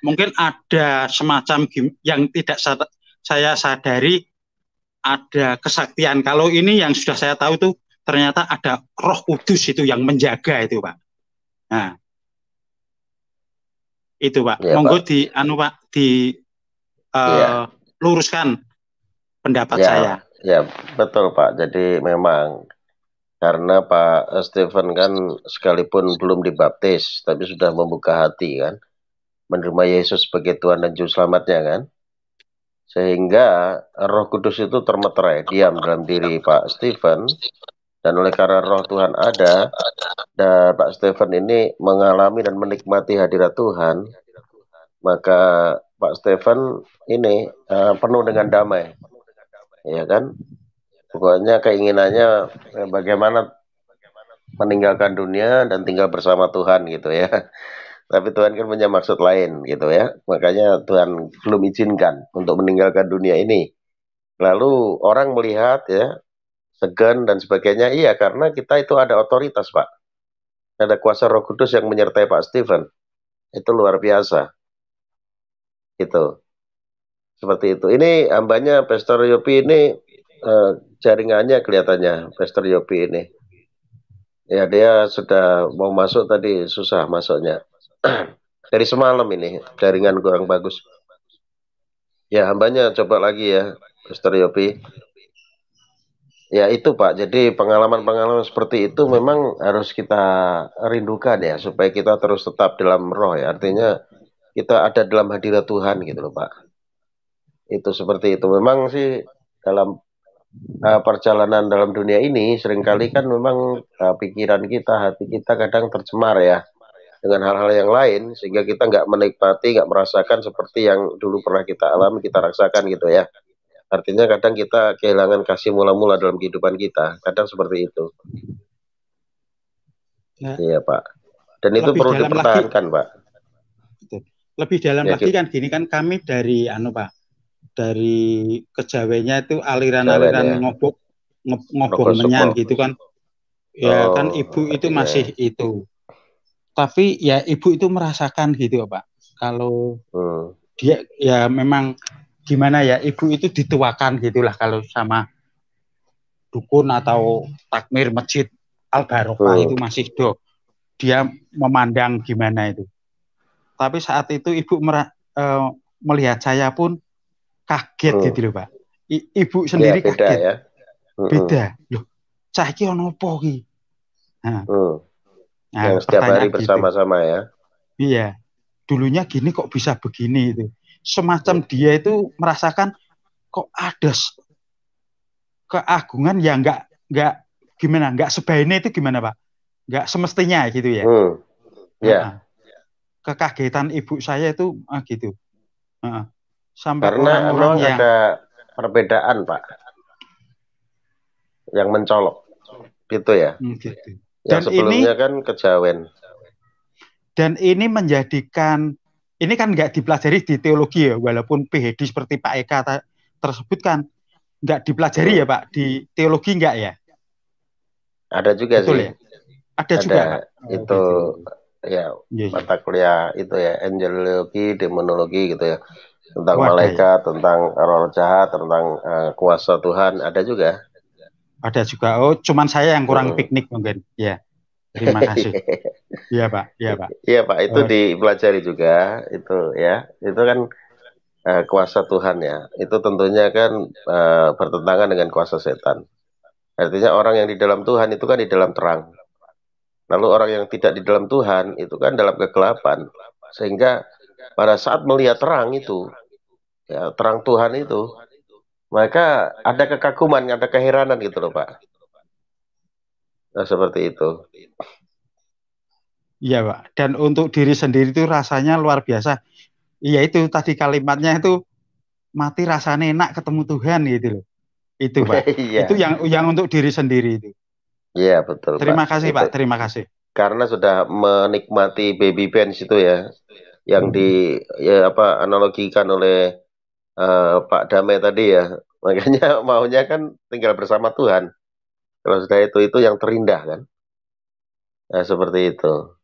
Mungkin ada semacam yang tidak saya sadari, ada kesaktian. Kalau ini yang sudah saya tahu tuh ternyata ada Roh Kudus itu yang menjaga itu Pak. Nah, itu Pak. Ya, monggo Pak. Luruskan pendapat saya. Ya, betul Pak. Jadi memang karena Pak Stephen kan sekalipun belum dibaptis, tapi sudah membuka hati kan, menerima Yesus sebagai Tuhan dan Juru Selamatnya kan. Sehingga Roh Kudus itu termeterai, diam dalam diri Pak Stephen. Dan oleh karena Roh Tuhan ada, dan Pak Stephen ini mengalami dan menikmati hadirat Tuhan, maka Pak Stephen ini penuh dengan damai, ya kan? Pokoknya keinginannya bagaimana meninggalkan dunia dan tinggal bersama Tuhan gitu ya. Tapi Tuhan kan punya maksud lain gitu ya. Makanya Tuhan belum izinkan untuk meninggalkan dunia ini. Lalu orang melihat ya, segan dan sebagainya. Iya, karena kita itu ada otoritas, Pak. Ada kuasa Roh Kudus yang menyertai Pak Stephen. Itu luar biasa. Gitu. Seperti itu. Ini hambanya Pastor Yopi ini jaringannya kelihatannya Pastor Yopi ini. Ya, dia sudah mau masuk tadi susah masuknya. Dari semalam ini jaringan kurang bagus. Ya, hambanya coba lagi ya, Pastor Yopi. Ya itu Pak, jadi pengalaman-pengalaman seperti itu memang harus kita rindukan ya, supaya kita terus tetap dalam roh ya. Artinya kita ada dalam hadirat Tuhan gitu loh Pak. Itu seperti itu. Memang sih dalam perjalanan dalam dunia ini seringkali kan memang pikiran kita, hati kita kadang tercemar ya dengan hal-hal yang lain, sehingga kita nggak menikmati, nggak merasakan seperti yang dulu pernah kita alami, kita rasakan gitu ya. Artinya kadang kita kehilangan kasih mula-mula dalam kehidupan kita, kadang seperti itu. Ya, Iya Pak. Dan itu lebih perlu dalam lagi, dipertahankan Pak. lebih dalam Ya, lagi gitu. kan gini kan kami dari Pak, dari kejawanya itu aliran-aliran Jalan ya. ngobong menyan Rokok gitu kan. Ya kan ibu itu artinya masih itu. Tapi ya ibu itu merasakan gitu Pak. Kalau dia ya memang gimana ya, ibu itu dituakan gitulah kalau sama dukun atau takmir masjid Al Barokah itu masih dia memandang gimana itu. Tapi saat itu ibu melihat saya pun kaget gitu loh Pak. Ibu sendiri ya, beda kaget. ya. Beda. Loh, cah iki ono apa iki? Nah, yang setiap hari bersama-sama gitu. Ya. Iya. Dulunya gini kok bisa begini itu. Semacam dia itu merasakan kok ada keagungan yang nggak gimana, nggak sebaiknya itu gimana Pak? Nggak semestinya gitu ya. Ya. Kekagetan ibu saya itu gitu. Sampai karena orang-orang yang ada perbedaan Pak, yang mencolok gitu ya. Gitu. Yang sebelumnya kan kejawen. Dan ini menjadikan, ini kan nggak dipelajari di teologi ya, walaupun PhD seperti Pak Eka tersebut kan nggak dipelajari ya Pak, di teologi nggak ya? Ada juga betul sih. Ya? Ada juga Pak. Itu ya mata kuliah itu ya, angelologi, demonologi gitu ya, tentang malaikat, tentang roh jahat, tentang kuasa Tuhan, ada juga. Ada juga. Oh, cuman saya yang kurang piknik mungkin. Ya. Terima kasih. Iya Pak, iya Pak. Iya Pak, itu dipelajari juga itu ya. Itu kan kuasa Tuhan ya. Itu tentunya kan bertentangan dengan kuasa setan. Artinya orang yang di dalam Tuhan itu kan di dalam terang. Lalu orang yang tidak di dalam Tuhan itu kan dalam kegelapan. Sehingga pada saat melihat terang itu, ya, terang Tuhan itu, maka ada kekaguman, ada keheranan gitu loh Pak. Nah, seperti itu. Iya Pak. Dan untuk diri sendiri itu rasanya luar biasa. Iya itu tadi kalimatnya itu mati rasanya enak ketemu Tuhan gitu loh. Itu Pak. Itu yang untuk diri sendiri itu. Iya betul Terima Pak. kasih Pak, terima kasih. Karena sudah menikmati baby bench itu ya, yang analogikan oleh Pak Damai tadi ya. Makanya maunya kan tinggal bersama Tuhan. Kalau sudah itu yang terindah kan. Nah, seperti itu.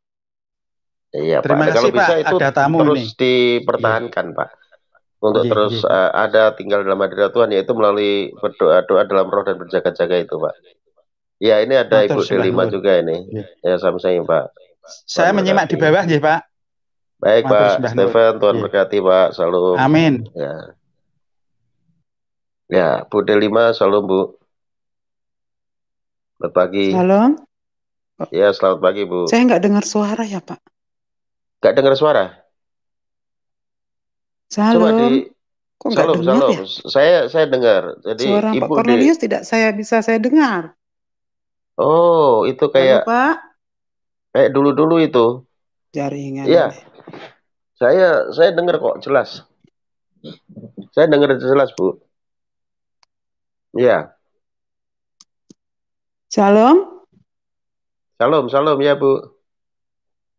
Iya Terima Pak. kasih, Kalau bisa Pak. itu ada tamu terus ini. Dipertahankan Pak. Untuk terus ada tinggal dalam hadirat Tuhan, yaitu melalui berdoa-doa dalam roh dan berjaga-jaga itu Pak. Ya ini ada Ibu Delima juga ini. Ya sama-sama Pak. Saya menyimak di bawah ya Pak. Baik Pak Stephen, Tuhan berkati Pak. Salam. Amin. Ya, Bu Delima, salam Bu. Selamat pagi. Salam. Ya, selamat pagi Bu. Saya nggak dengar suara ya Pak. Nggak dengar suara? Salam. Kok nggak Salam, dengar salam. ya? Saya dengar. Jadi Suara Pak Ibu Cornelius tidak bisa saya dengar. Oh, itu Halo kayak Pak, dulu-dulu itu. jaringan Iya, ini. saya dengar kok jelas. Saya dengar jelas, Bu. Iya. Shalom. Salam, salam ya, Bu.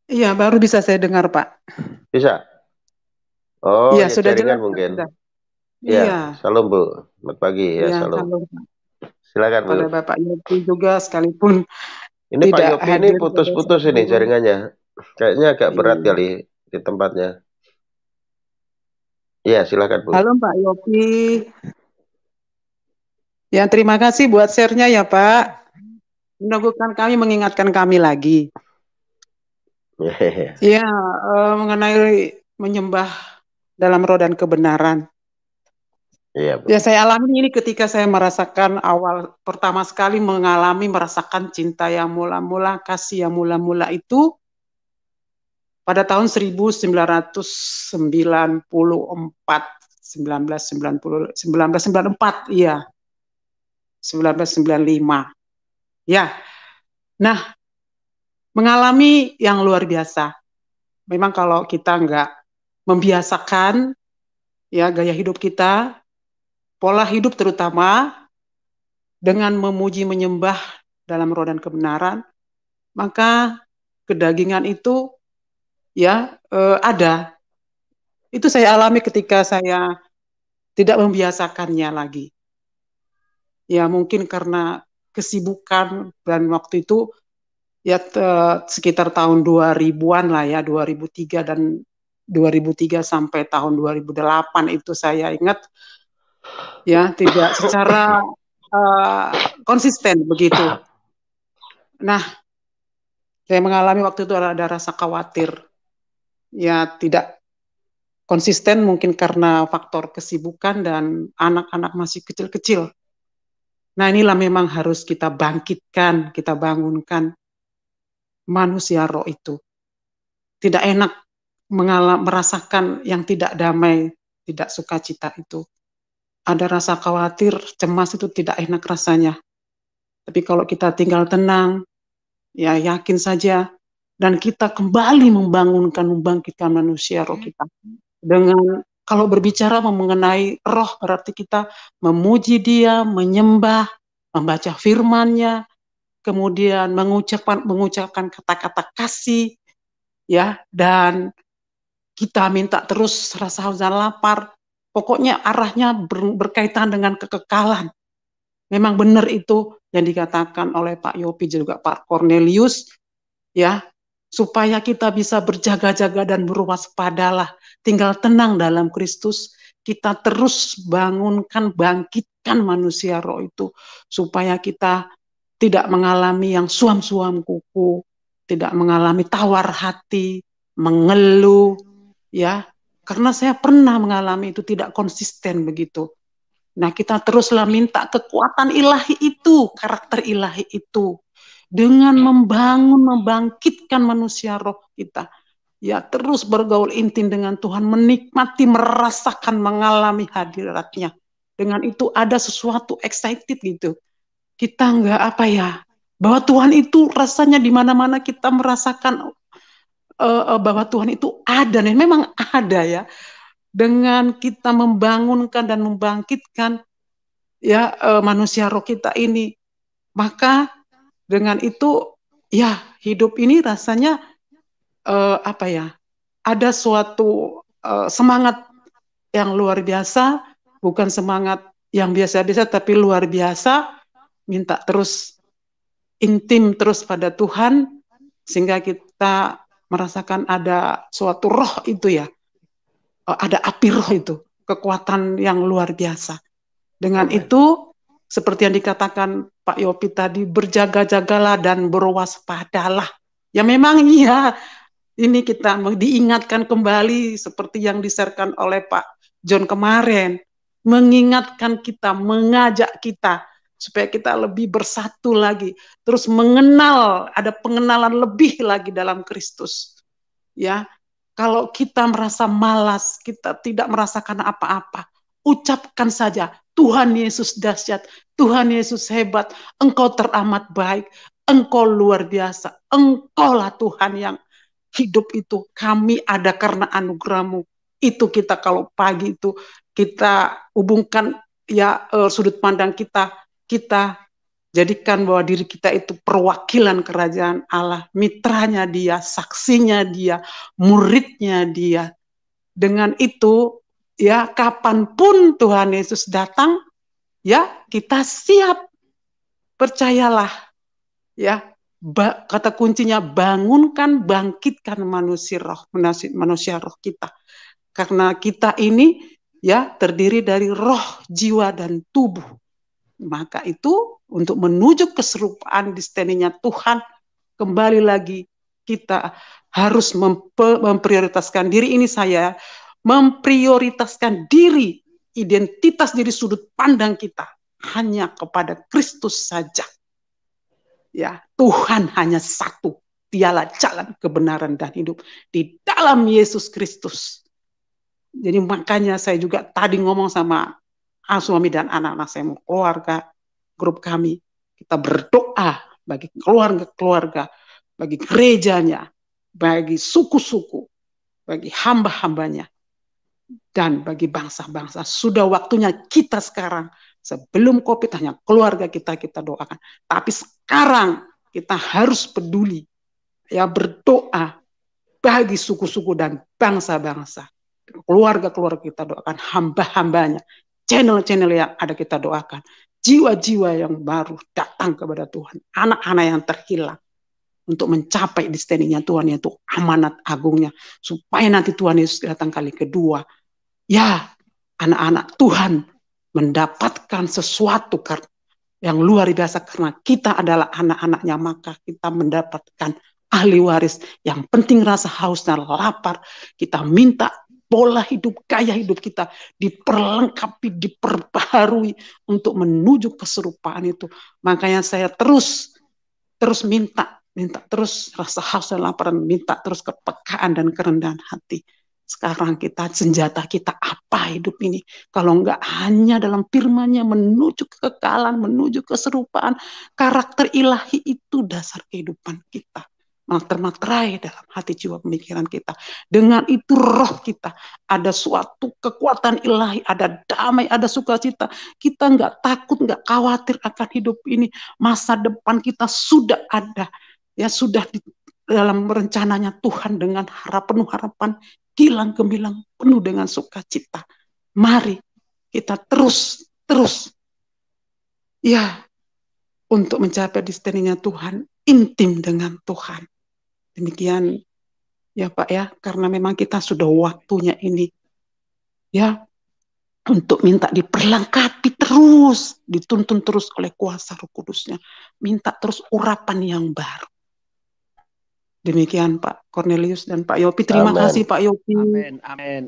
Iya, baru bisa saya dengar Pak. Bisa? Oh, Iya, ya sudah jelas jaringan Pak, mungkin. sudah. Iya, Iya, salam, Bu. Selamat pagi ya, iya, salam. halo Pak. Silakan, Bu. Pada Bapak Yopi juga sekalipun Ini Pak tidak Yopi ini hadir pada putus-putus saat ini dulu. jaringannya. Kayaknya agak berat Iya. kali di tempatnya. Iya, silakan, Bu. Halo Pak Yopi. Ya, terima kasih buat share-nya ya Pak. Meneguhkan kami, mengingatkan kami lagi. Ya, mengenai menyembah dalam roh dan kebenaran. Iya, Bu. Ya, saya alami ini ketika saya merasakan awal pertama sekali merasakan cinta yang mula-mula, kasih yang mula-mula itu pada tahun 1994, iya. 1995. Ya. Nah, mengalami yang luar biasa. Memang kalau kita nggak membiasakan ya gaya hidup kita, pola hidup terutama dengan memuji menyembah dalam roh dan kebenaran, maka kedagingan itu ya ada. Itu saya alami ketika saya tidak membiasakannya lagi. Ya mungkin karena kesibukan dan waktu itu ya sekitar tahun 2000-an lah ya, 2003 dan 2003 sampai tahun 2008 itu saya ingat ya tidak secara konsisten begitu. Nah, saya mengalami waktu itu ada rasa khawatir. Ya tidak konsisten mungkin karena faktor kesibukan dan anak-anak masih kecil-kecil. Nah, inilah memang harus kita bangkitkan, kita bangunkan manusia roh itu. Tidak enak merasakan yang tidak damai, tidak sukacita itu. Ada rasa khawatir, cemas itu tidak enak rasanya. Tapi kalau kita tinggal tenang, ya yakin saja, dan kita kembali membangkitkan manusia roh kita. Dengan kalau berbicara mengenai roh berarti kita memuji Dia, menyembah, membaca firman-Nya, kemudian mengucapkan kata-kata kasih, ya, dan kita minta terus rasa haus dan lapar. Pokoknya arahnya berkaitan dengan kekekalan. Memang benar itu yang dikatakan oleh Pak Yopi juga Pak Cornelius, ya, supaya kita bisa berjaga-jaga dan berwaspadalah, tinggal tenang dalam Kristus, kita terus bangkitkan manusia roh itu, supaya kita tidak mengalami yang suam-suam kuku, tidak mengalami tawar hati, mengeluh, ya, karena saya pernah mengalami itu tidak konsisten begitu. Nah, kita teruslah minta kekuatan ilahi itu, karakter ilahi itu, dengan membangkitkan manusia roh kita. Ya, terus bergaul intim dengan Tuhan, menikmati, merasakan, mengalami hadiratnya. Dengan itu ada sesuatu excited gitu. Kita nggak apa ya, bahwa Tuhan itu rasanya di mana-mana kita merasakan bahwa Tuhan itu ada, nih memang ada ya. Dengan kita membangunkan dan membangkitkan ya manusia roh kita ini, maka dengan itu ya hidup ini rasanya apa ya, ada suatu semangat yang luar biasa, bukan semangat yang biasa-biasa tapi luar biasa, minta terus intim terus pada Tuhan sehingga kita merasakan ada suatu roh itu ya, ada api roh itu, kekuatan yang luar biasa. Dengan itu, seperti yang dikatakan Pak Yopi tadi, berjaga-jagalah dan berwaspadalah. Ya memang iya, ini kita diingatkan kembali seperti yang diserkan oleh Pak John kemarin. Mengingatkan kita, mengajak kita, supaya kita lebih bersatu lagi. Terus mengenal, ada pengenalan lebih lagi dalam Kristus. Ya, kalau kita merasa malas, kita tidak merasakan apa-apa, ucapkan saja, Tuhan Yesus dahsyat, Tuhan Yesus hebat, Engkau teramat baik, Engkau luar biasa, Engkaulah Tuhan yang hidup itu. Kami ada karena anugerah-Mu. Itu kita kalau pagi itu kita hubungkan ya sudut pandang kita jadikan bahwa diri kita itu perwakilan kerajaan Allah, mitranya Dia, saksinya Dia, muridnya Dia. Dengan itu ya kapanpun Tuhan Yesus datang, ya kita siap. Percayalah, ya kata kuncinya bangunkan, bangkitkan manusia roh kita. Karena kita ini ya terdiri dari roh, jiwa, dan tubuh. Maka itu untuk menuju keserupaan destininya Tuhan, kembali lagi kita harus memprioritaskan diri ini saya, memprioritaskan diri, identitas diri sudut pandang kita hanya kepada Kristus saja. Ya, Tuhan hanya satu, dialah jalan kebenaran dan hidup di dalam Yesus Kristus. Jadi makanya saya juga tadi ngomong sama suami dan anak-anak saya, keluarga, grup kami, kita berdoa bagi keluarga-keluarga, bagi gerejanya, bagi suku-suku, bagi hamba-hambanya, dan bagi bangsa-bangsa. Sudah waktunya kita sekarang, sebelum COVID hanya keluarga kita doakan. Tapi sekarang kita harus peduli, ya berdoa bagi suku-suku dan bangsa-bangsa. Keluarga-keluarga kita doakan, hamba-hambanya, channel-channel yang ada kita doakan, jiwa-jiwa yang baru datang kepada Tuhan, anak-anak yang terhilang untuk mencapai destininya Tuhan, yaitu amanat agungnya, supaya nanti Tuhan Yesus datang kali kedua, ya anak-anak Tuhan mendapatkan sesuatu yang luar biasa karena kita adalah anak-anaknya, maka kita mendapatkan ahli waris. Yang penting rasa haus dan lapar, kita minta pola hidup, gaya hidup kita diperlengkapi, diperbaharui untuk menuju keserupaan itu. Makanya saya terus minta terus rasa haus dan lapar, minta terus kepekaan dan kerendahan hati. Sekarang senjata kita apa hidup ini? Kalau enggak hanya dalam firman-Nya menuju kekekalan, menuju keserupaan, karakter ilahi itu dasar kehidupan kita. Termaterai dalam hati jiwa pemikiran kita. Dengan itu roh kita ada suatu kekuatan ilahi, ada damai, ada sukacita. Kita enggak takut, enggak khawatir akan hidup ini. Masa depan kita sudah ada, ya sudah di dalam rencananya Tuhan dengan penuh harapan, gilang gemilang, penuh dengan sukacita. Mari kita terus ya untuk mencapai destininya Tuhan, intim dengan Tuhan. Demikian ya Pak ya, karena memang kita sudah waktunya ini ya untuk minta diperlengkapi terus, dituntun terus oleh kuasa Roh Kudus-Nya, minta terus urapan yang baru. Demikian Pak Cornelius dan Pak Yopi. Terima kasih Pak Yopi. Amin.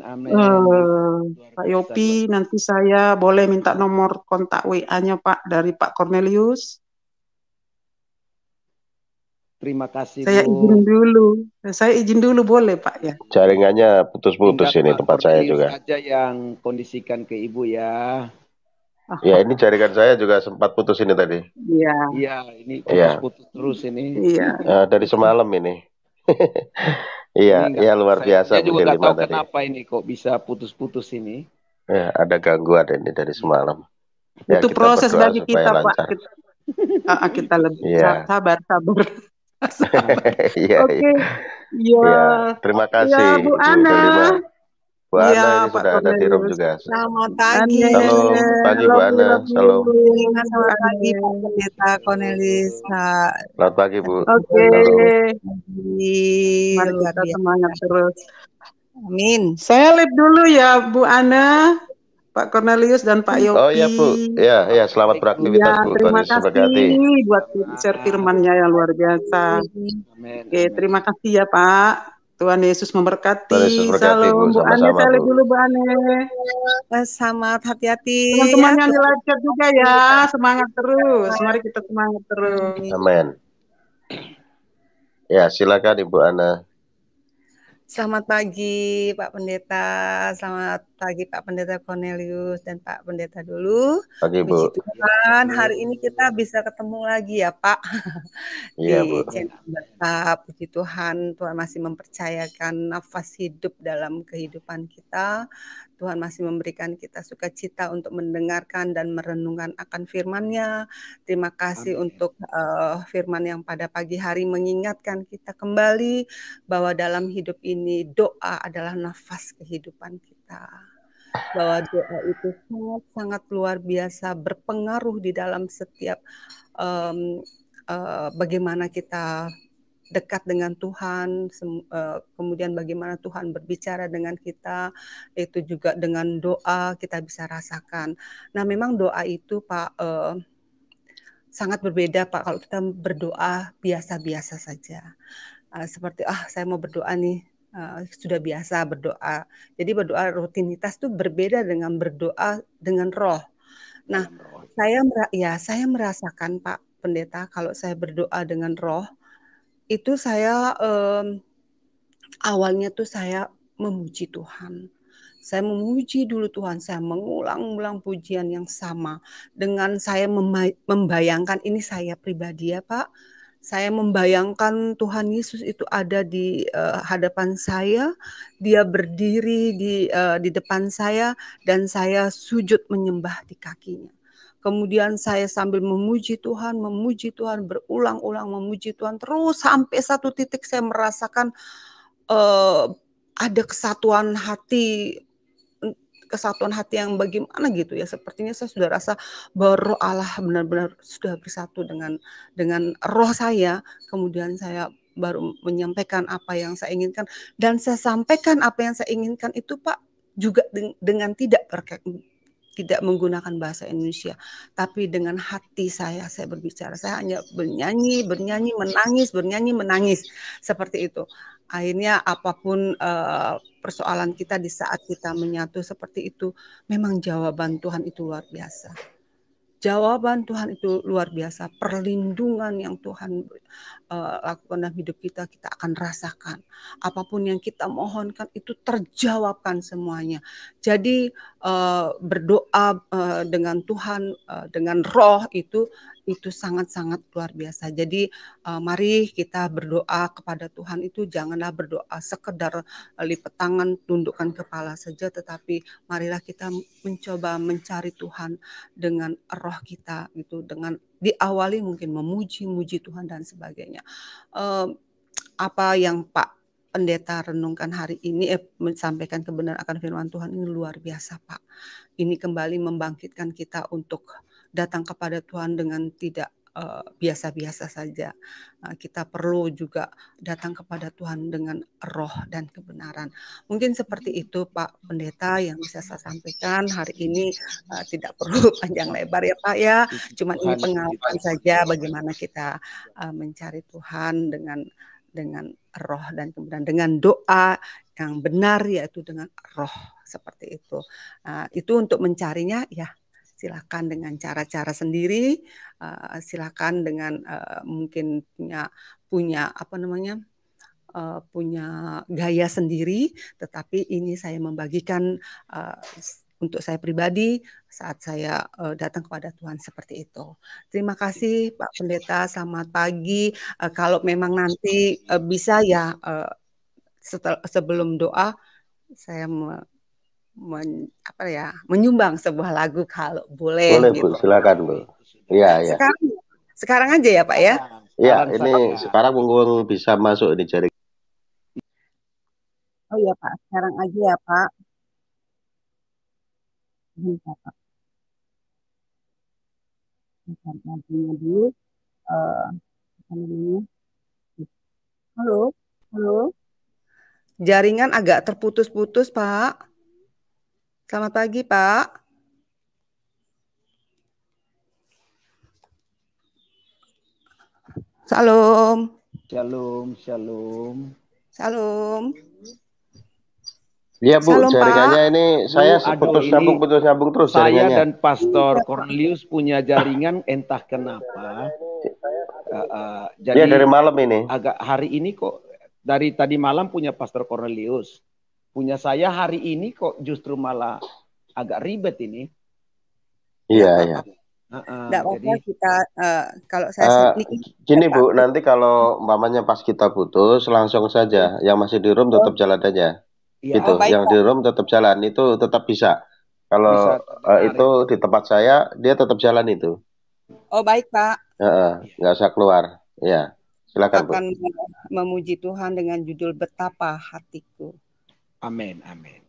Pak Yopi, nanti saya boleh minta nomor kontak WA-nya Pak dari Pak Cornelius. Terima kasih Saya izin dulu boleh Pak ya. Jaringannya putus-putus ini tempat saya juga. Saja yang kondisikan ke Ibu ya. Ya ini jaringan saya juga sempat putus ini tadi. Iya, ini putus-putus terus ini. Iya. Dari semalam ini. Iya, luar biasa. Saya juga nggak tahu kenapa ini kok bisa putus-putus ini. Ya, ada gangguan ini dari semalam. Ya, itu proses bagi kita lancar. Pak. Kita lebih sabar. Iya. Oke. Ya, terima kasih. Ya, Bu Ana. Bu Ana ini sudah ada di room juga. Selamat pagi. Halo, pagi Bu Ana. Halo. Selamat pagi Pak Pendeta Cornelis. Selamat pagi Bu. Oke. Mari kita semangat terus. Amin. Saya live dulu ya Bu Ana, Pak Cornelius dan Pak Yopi. Oh iya Bu. Iya, selamat beraktivitas Bu. Terima kasih buat share firman-Nya yang luar biasa. Oke, terima kasih ya Pak. Tuhan Yesus memberkati. Salam Bu Ane, saya lihat dulu Bu Ane. Selamat hati-hati. Teman-teman yang di live chat juga ya, semangat terus. Mari kita semangat terus. Amin. Ya, silakan Ibu Ana. Selamat pagi Pak Pendeta, selamat pagi Pak Pendeta Cornelius dan Pak Pendeta dulu. Pagi, Bu. Puji Tuhan, hari ini kita bisa ketemu lagi ya Pak Iya, Bu. di channel Bapak. Puji Tuhan, Tuhan masih mempercayakan nafas hidup dalam kehidupan kita. Tuhan masih memberikan kita sukacita untuk mendengarkan dan merenungkan akan firman-Nya. Terima kasih untuk firman yang pada pagi hari mengingatkan kita kembali bahwa dalam hidup ini doa adalah nafas kehidupan kita. Bahwa doa itu sangat-sangat luar biasa, berpengaruh di dalam setiap bagaimana kita dekat dengan Tuhan, kemudian bagaimana Tuhan berbicara dengan kita, itu juga dengan doa kita bisa rasakan. Nah, memang doa itu Pak sangat berbeda Pak kalau kita berdoa biasa-biasa saja. Seperti saya mau berdoa nih, sudah biasa berdoa. Jadi berdoa rutinitas itu berbeda dengan berdoa dengan roh. Nah, saya merasakan Pak Pendeta kalau saya berdoa dengan roh, itu saya awalnya tuh saya memuji Tuhan. Saya memuji dulu Tuhan, saya mengulang-ulang pujian yang sama. Dengan saya membayangkan, ini saya pribadi ya Pak, saya membayangkan Tuhan Yesus itu ada di hadapan saya, dia berdiri di depan saya, dan saya sujud menyembah di kakinya. Kemudian saya sambil memuji Tuhan, berulang-ulang memuji Tuhan, terus sampai satu titik saya merasakan ada kesatuan hati yang bagaimana gitu ya. Sepertinya saya sudah rasa bahwa roh Allah benar-benar sudah bersatu dengan roh saya. Kemudian saya baru menyampaikan apa yang saya inginkan. Dan saya sampaikan apa yang saya inginkan itu Pak juga dengan tidak menggunakan bahasa Indonesia, tapi dengan hati saya berbicara. Saya hanya bernyanyi, menangis, seperti itu. Akhirnya apapun persoalan kita di saat kita menyatu seperti itu, memang jawaban Tuhan itu luar biasa. Jawaban Tuhan itu luar biasa. Perlindungan yang Tuhan lakukan dalam hidup kita, kita akan rasakan. Apapun yang kita mohonkan itu terjawabkan semuanya. Jadi berdoa dengan Tuhan, dengan roh itu sangat-sangat luar biasa. Jadi mari kita berdoa kepada Tuhan itu janganlah berdoa sekedar lipat tangan, tundukkan kepala saja, tetapi marilah kita mencoba mencari Tuhan dengan roh kita gitu, dengan diawali mungkin memuji Tuhan dan sebagainya. Apa yang Pak Pendeta renungkan hari ini, menyampaikan kebenaran akan firman Tuhan ini luar biasa Pak. Ini kembali membangkitkan kita untuk datang kepada Tuhan dengan tidak biasa-biasa saja. Kita perlu juga datang kepada Tuhan dengan roh dan kebenaran. Mungkin seperti itu Pak Pendeta yang bisa saya sampaikan hari ini. Tidak perlu panjang lebar ya Pak ya. Cuma ini pengalaman saja bagaimana kita mencari Tuhan dengan roh dan kemudian dengan doa yang benar, yaitu dengan roh, seperti itu. Itu untuk mencarinya ya. Silakan dengan cara-cara sendiri, silakan dengan mungkin punya gaya sendiri, tetapi ini saya membagikan untuk saya pribadi saat saya datang kepada Tuhan seperti itu. Terima kasih Pak Pendeta, selamat pagi. Kalau memang nanti bisa ya sebelum doa saya menyumbang sebuah lagu kalau boleh. Boleh gitu. Bu, silakan Bu. Iya. Sekarang aja ya Pak ya. Iya, ini sekarang mumpung bisa masuk ini jaring. Oh iya Pak, sekarang aja ya Pak. Bentar Pak. Bentar dulu. Halo. Jaringan agak terputus-putus Pak. Selamat pagi Pak. Salam. Shalom. Iya Bu, Shalom, jaringannya Pak. ini saya putus nyambung terus saya jaringannya. Dan Pastor Cornelius punya jaringan entah kenapa. Jadi dari malam ini. Agak hari ini kok Dari tadi malam punya Pastor Cornelius. Punya saya hari ini kok justru malah agak ribet ini. Nggak Iya, apa-apa. iya. Nggak apa-apa Jadi kita kalau saya Eh, ini gini Pak Bu, Agus. nanti kalau umpamanya pas kita putus, langsung saja. Yang masih di room Oh, tetap jalan aja. ya oh Gitu. baik Yang Pak. di room tetap jalan, itu tetap bisa. bisa Kalau terdengar itu itu. di tempat saya, dia tetap jalan itu. Oh baik Pak. Nggak usah keluar. Ya, silakan Bu. Akan memuji Tuhan dengan judul Betapa Hatiku. Amin, amin.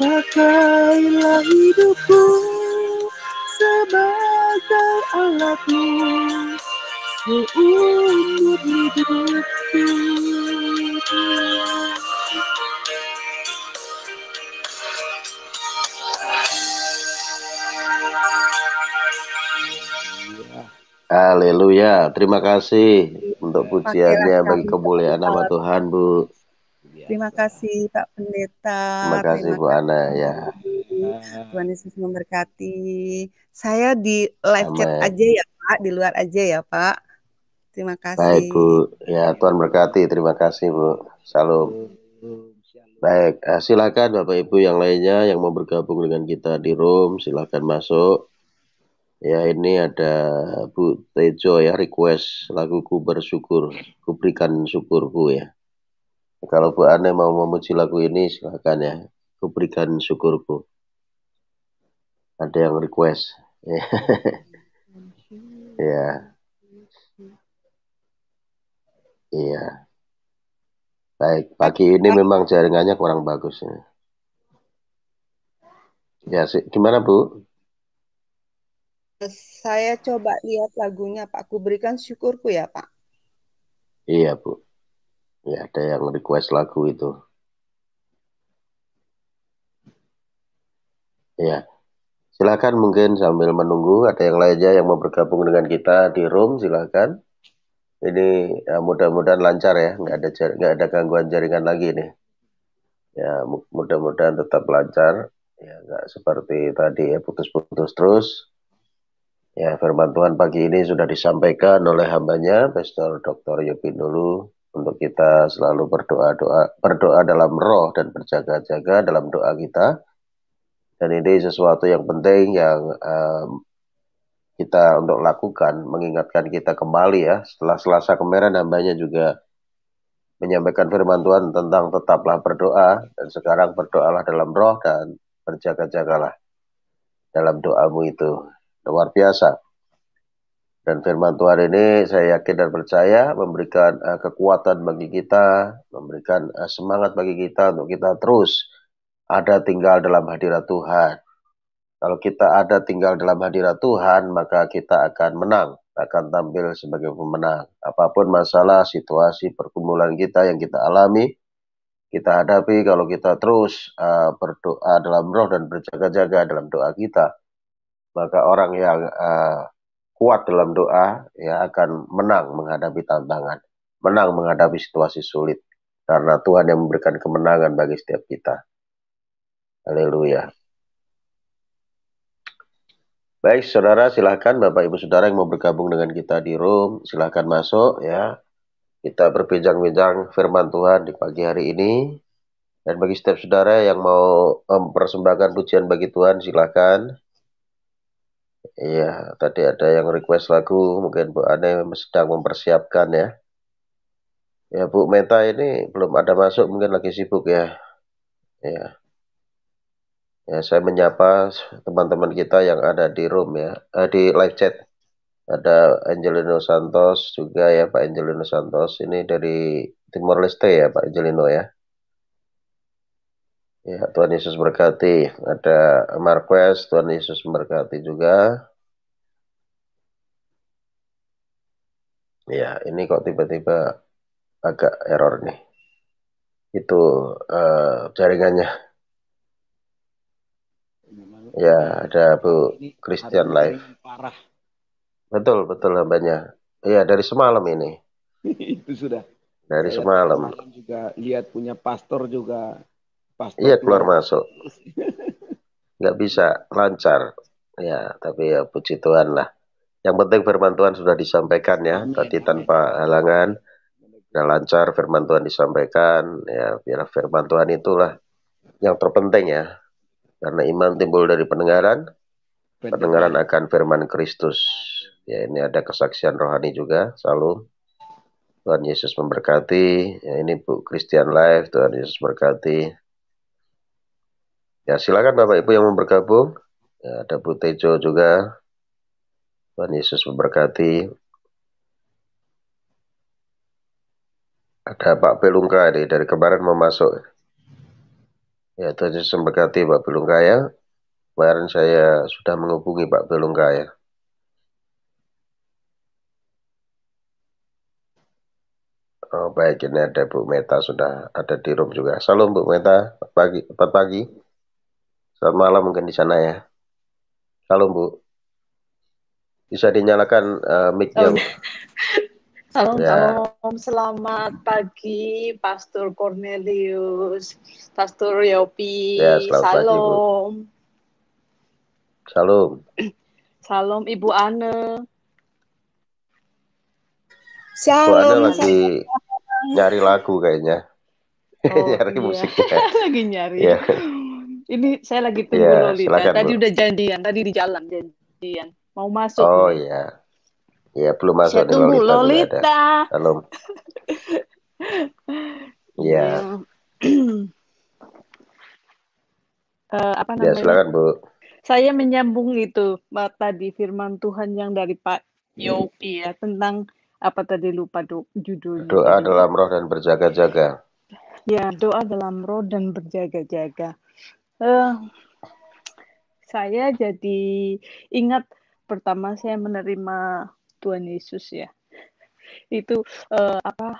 Pakailah hidupku sebagai alatmu seumur hidupku. Haleluya. Terima kasih untuk Pakailah pujiannya bagi kami kemuliaan sebagai nama alat. Tuhan, Bu. Terima kasih Pak Pendeta. Terima kasih, Terima Bu Ana, ya. kasih. Tuhan Yesus memberkati. Saya di live chat Amin. aja ya Pak, di luar aja ya Pak. Terima Baik, Bu. kasih. Ya, Tuhan berkati. Terima kasih, Bu. Salam. Baik, silakan Bapak Ibu yang lainnya yang mau bergabung dengan kita di room, silakan masuk. Ya, ini ada Bu Tejo ya, request laguku bersyukur, kuberikan syukurku ya. Kalau Bu Ane mau memuji lagu ini, silakan ya, kuberikan syukurku. Ada yang request. Ya, iya. Baik, pagi ini memang jaringannya kurang bagus ya. Ya, gimana Bu? Saya coba lihat lagunya Pak. Aku berikan syukurku ya Pak. Iya Bu. Ya, ada yang request lagu itu. Ya, silakan mungkin sambil menunggu ada yang lainnya yang mau bergabung dengan kita di room, silakan. Ini mudah-mudahan lancar ya, nggak ada gangguan jaringan lagi nih. Ya, mudah-mudahan tetap lancar. Ya, nggak seperti tadi ya putus-putus terus. Ya, firman Tuhan pagi ini sudah disampaikan oleh hambanya, Pastor Dr. Yopinulu, untuk kita selalu berdoa dalam roh dan berjaga-jaga dalam doa kita. Dan ini sesuatu yang penting yang kita untuk lakukan, mengingatkan kita kembali ya. Setelah Selasa kemarin hambanya juga menyampaikan firman Tuhan tentang tetaplah berdoa, dan sekarang berdoalah dalam roh dan berjaga-jagalah dalam doamu itu. Luar biasa. Dan firman Tuhan ini saya yakin dan percaya memberikan kekuatan bagi kita, memberikan semangat bagi kita untuk kita terus ada tinggal dalam hadirat Tuhan. Kalau kita ada tinggal dalam hadirat Tuhan, maka kita akan menang, akan tampil sebagai pemenang. Apapun masalah, situasi, pergumulan kita yang kita alami, kita hadapi kalau kita terus berdoa dalam roh dan berjaga-jaga dalam doa kita, maka orang yang kuat dalam doa ya akan menang menghadapi tantangan, menang menghadapi situasi sulit, karena Tuhan yang memberikan kemenangan bagi setiap kita. Haleluya. Baik, saudara, silahkan Bapak Ibu Saudara yang mau bergabung dengan kita di room, silahkan masuk ya. Kita berbincang-bincang firman Tuhan di pagi hari ini. Dan bagi setiap saudara yang mau mempersembahkan pujian bagi Tuhan, silahkan. Iya, tadi ada yang request lagu, mungkin Bu Ane sedang mempersiapkan ya. Ya, Bu Meta ini belum ada masuk, mungkin lagi sibuk ya. Ya. Ya, saya menyapa teman-teman kita yang ada di room ya, di live chat. Ada Angelino Santos juga ya, Pak Angelino Santos. Ini dari Timor Leste ya, Pak Angelino ya. Ya, Tuhan Yesus berkati. Ada Marquez, Tuhan Yesus memberkati juga. Ya, ini kok tiba-tiba agak error nih. Itu jaringannya. Ya, ada Bu Christian Live. Parah. Betul hambanya. Iya, dari semalam ini. Itu sudah. Dari Saya semalam. juga lihat punya pastor juga. Pastor Iya, keluar masuk. Nggak bisa lancar. Ya, tapi ya puji Tuhan lah. Yang penting firman Tuhan sudah disampaikan ya. Tadi tanpa halangan. Sudah lancar firman Tuhan disampaikan. Ya, biar firman Tuhan itulah yang terpenting ya. Karena iman timbul dari pendengaran. Pendengaran akan firman Kristus. Ya, ini ada kesaksian rohani juga. Salam. Tuhan Yesus memberkati. Ya, ini Bu Christian Live. Tuhan Yesus berkati. Ya, silakan Bapak Ibu yang mau bergabung. Ya, ada Bu Tejo juga. Tuhan Yesus memberkati. Ada Pak Pelungka ini dari kemarin mau masuk. Ya, Tuhan Yesus memberkati Pak Pelungka ya. Kemarin saya sudah menghubungi Pak Pelungka ya. Oh baik, ini ada Bu Meta sudah ada di room juga. Salam Bu Meta, selamat pagi. Selamat malam mungkin di sana ya. Salam Bu. Bisa dinyalakan mic-nya Bu. Salam, Ya. salam, selamat pagi, Pastor Cornelius, Pastor Yopi, Ya, selamat pagi Bu. salam, Salam. salam Ibu Ane. Bu Ana Shalom, lagi nyari lagu kayaknya. Oh Nyari iya, musiknya. lagi nyari. Ya. Ini saya lagi tunggu Ya, Lolita. silakan Tadi Bu. udah janjian, tadi di jalan janjian. Mau masuk Oh nih. iya. Ya, belum masuk Saya nih tunggu Lolita juga ada. Lolita. Salam. Iya. Ya. Apa Ya, namanya? silakan Bu. Saya menyambung itu tadi firman Tuhan yang dari Pak Yopi ya tentang apa tadi lupa judulnya Doa tadi. dalam roh dan berjaga-jaga. Ya, doa dalam roh dan berjaga-jaga. Saya jadi ingat pertama saya menerima Tuhan Yesus ya. Itu apa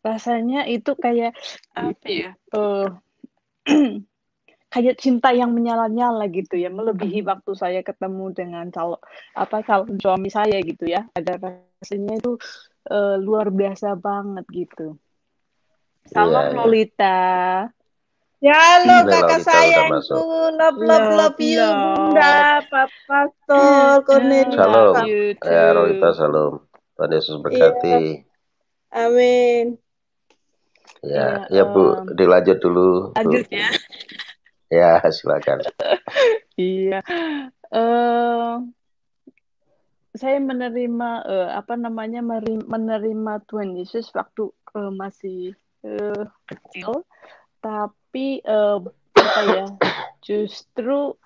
rasanya itu kayak apa ya? Kayak cinta yang menyala-nyala gitu ya, melebihi waktu saya ketemu dengan calon suami saya gitu ya. Ada rasanya itu luar biasa banget gitu. Salam Iya. Lolita. Ya, halo Ini kakak Lolita udah sayangku, masuk. love you Bunda, Pak Pastor Cornelius. Salam. Love you too. Ya, Lolita salam. Tuhan Yesus berkati. Amin. Ya, ya Bu, dilanjut dulu. Lanjut ya. Ya, silakan. Iya. Saya menerima menerima Tuhan Yesus waktu masih kecil, tapi apa ya, justru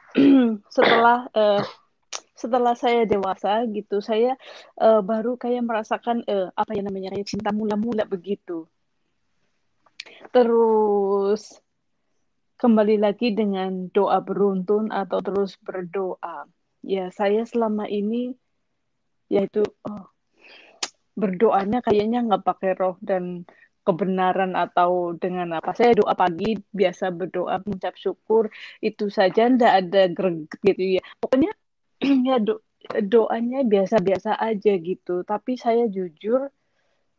setelah setelah saya dewasa gitu, saya baru kayak merasakan apa ya namanya, kayak cinta mula-mula begitu. Terus kembali lagi dengan doa beruntun atau terus berdoa. Ya, saya selama ini yaitu berdoanya kayaknya nggak pakai roh dan kebenaran atau dengan apa. Saya doa pagi, biasa berdoa mengucap syukur, itu saja, ndak ada greget gitu ya. Pokoknya ya doanya biasa-biasa aja gitu. Tapi saya jujur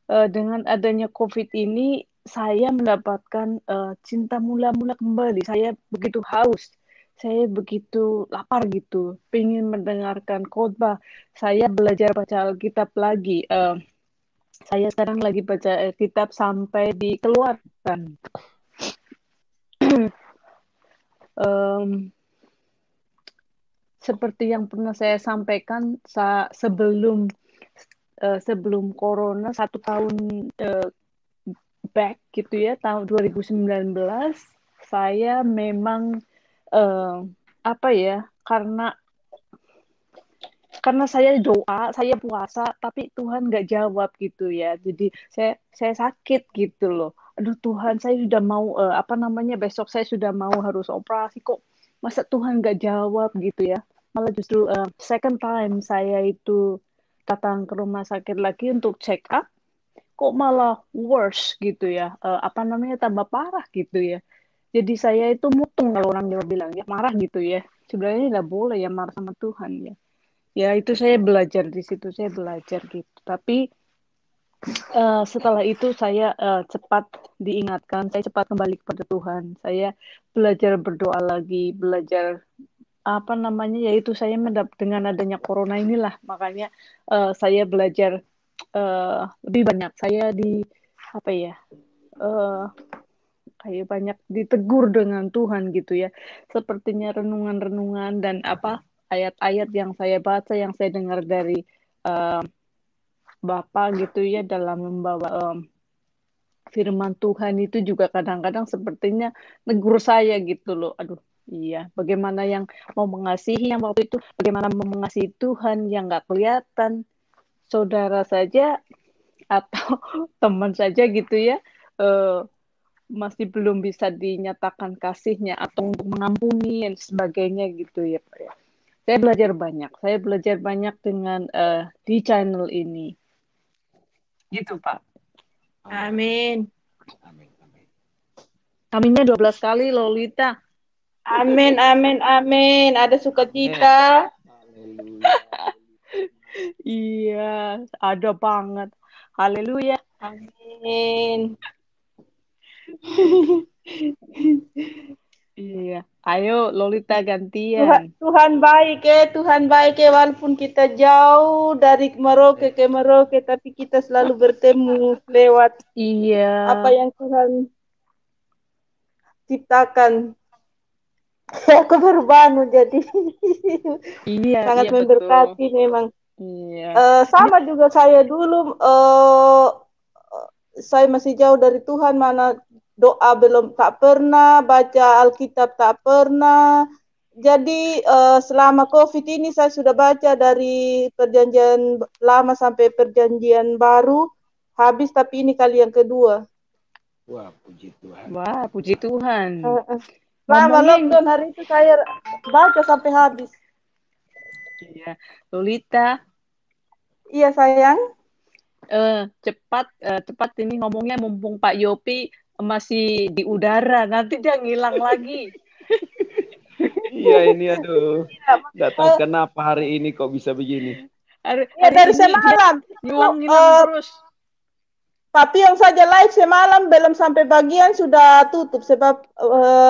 dengan adanya COVID ini, saya mendapatkan cinta mula-mula kembali. Saya begitu haus, saya begitu lapar gitu, pengen mendengarkan khotbah. Saya belajar baca Alkitab lagi. Saya sekarang lagi baca Alkitab sampai di Keluaran. Seperti yang pernah saya sampaikan sebelum Corona 1 tahun back gitu ya, tahun 2019, saya memang apa ya, karena saya doa, saya puasa, tapi Tuhan nggak jawab gitu ya. Jadi saya sakit gitu loh. Aduh Tuhan, saya sudah mau apa namanya, besok saya sudah mau harus operasi, kok masa Tuhan nggak jawab gitu ya. Malah justru second time saya itu datang ke rumah sakit lagi untuk check up, kok malah worse gitu ya, apa namanya, tambah parah gitu ya. Jadi saya itu mutung kalau orang Jawa bilang ya, marah gitu ya. Sebenarnya nggak boleh ya marah sama Tuhan ya. Ya itu saya belajar di situ, saya belajar gitu. Tapi setelah itu saya cepat diingatkan, saya cepat kembali kepada Tuhan. Saya belajar berdoa lagi, belajar apa namanya, yaitu saya dengan adanya corona inilah, makanya saya belajar lebih banyak. Saya apa ya, kayak banyak ditegur dengan Tuhan gitu ya. Sepertinya renungan-renungan dan apa ayat-ayat yang saya baca, yang saya dengar dari Bapak gitu ya, dalam membawa firman Tuhan itu juga kadang-kadang sepertinya negur saya gitu loh. Aduh, iya, bagaimana yang mau mengasihi yang waktu itu, bagaimana mau mengasihi Tuhan yang nggak kelihatan, saudara saja atau teman saja gitu ya, masih belum bisa dinyatakan kasihnya atau untuk mengampuni dan sebagainya gitu ya Pak ya. Saya belajar banyak dengan di channel ini. Gitu Pak. Amin. Aminnya 12 kali Lolita. Amin, amin, amin. Ada sukacita. Iya, ada banget. Haleluya. Amin. Iya, ayo Lolita gantian. Tuhan baik ya, walaupun kita jauh dari Merauke ke Merauke, tapi kita selalu bertemu lewat apa yang Tuhan ciptakan. Aku baru bangun jadi sangat memberkati betul. Memang. Iya. Sama juga saya dulu, saya masih jauh dari Tuhan, mana doa belum, tak pernah baca Alkitab, tak pernah. Jadi selama COVID ini saya sudah baca dari perjanjian lama sampai perjanjian baru habis, tapi ini kali yang kedua. Wah, puji Tuhan. Wah, puji Tuhan. Selama lockdown hari itu saya baca sampai habis. Iya, Lolita. Iya sayang. Cepat ini ngomongnya, mumpung Pak Yopi masih di udara, nanti dia ngilang lagi. Iya ini aduh, nggak tahu kenapa hari ini kok bisa begini. Hari dari semalam. Ngilang terus. Tapi yang saja live semalam belum sampai bagian sudah tutup sebab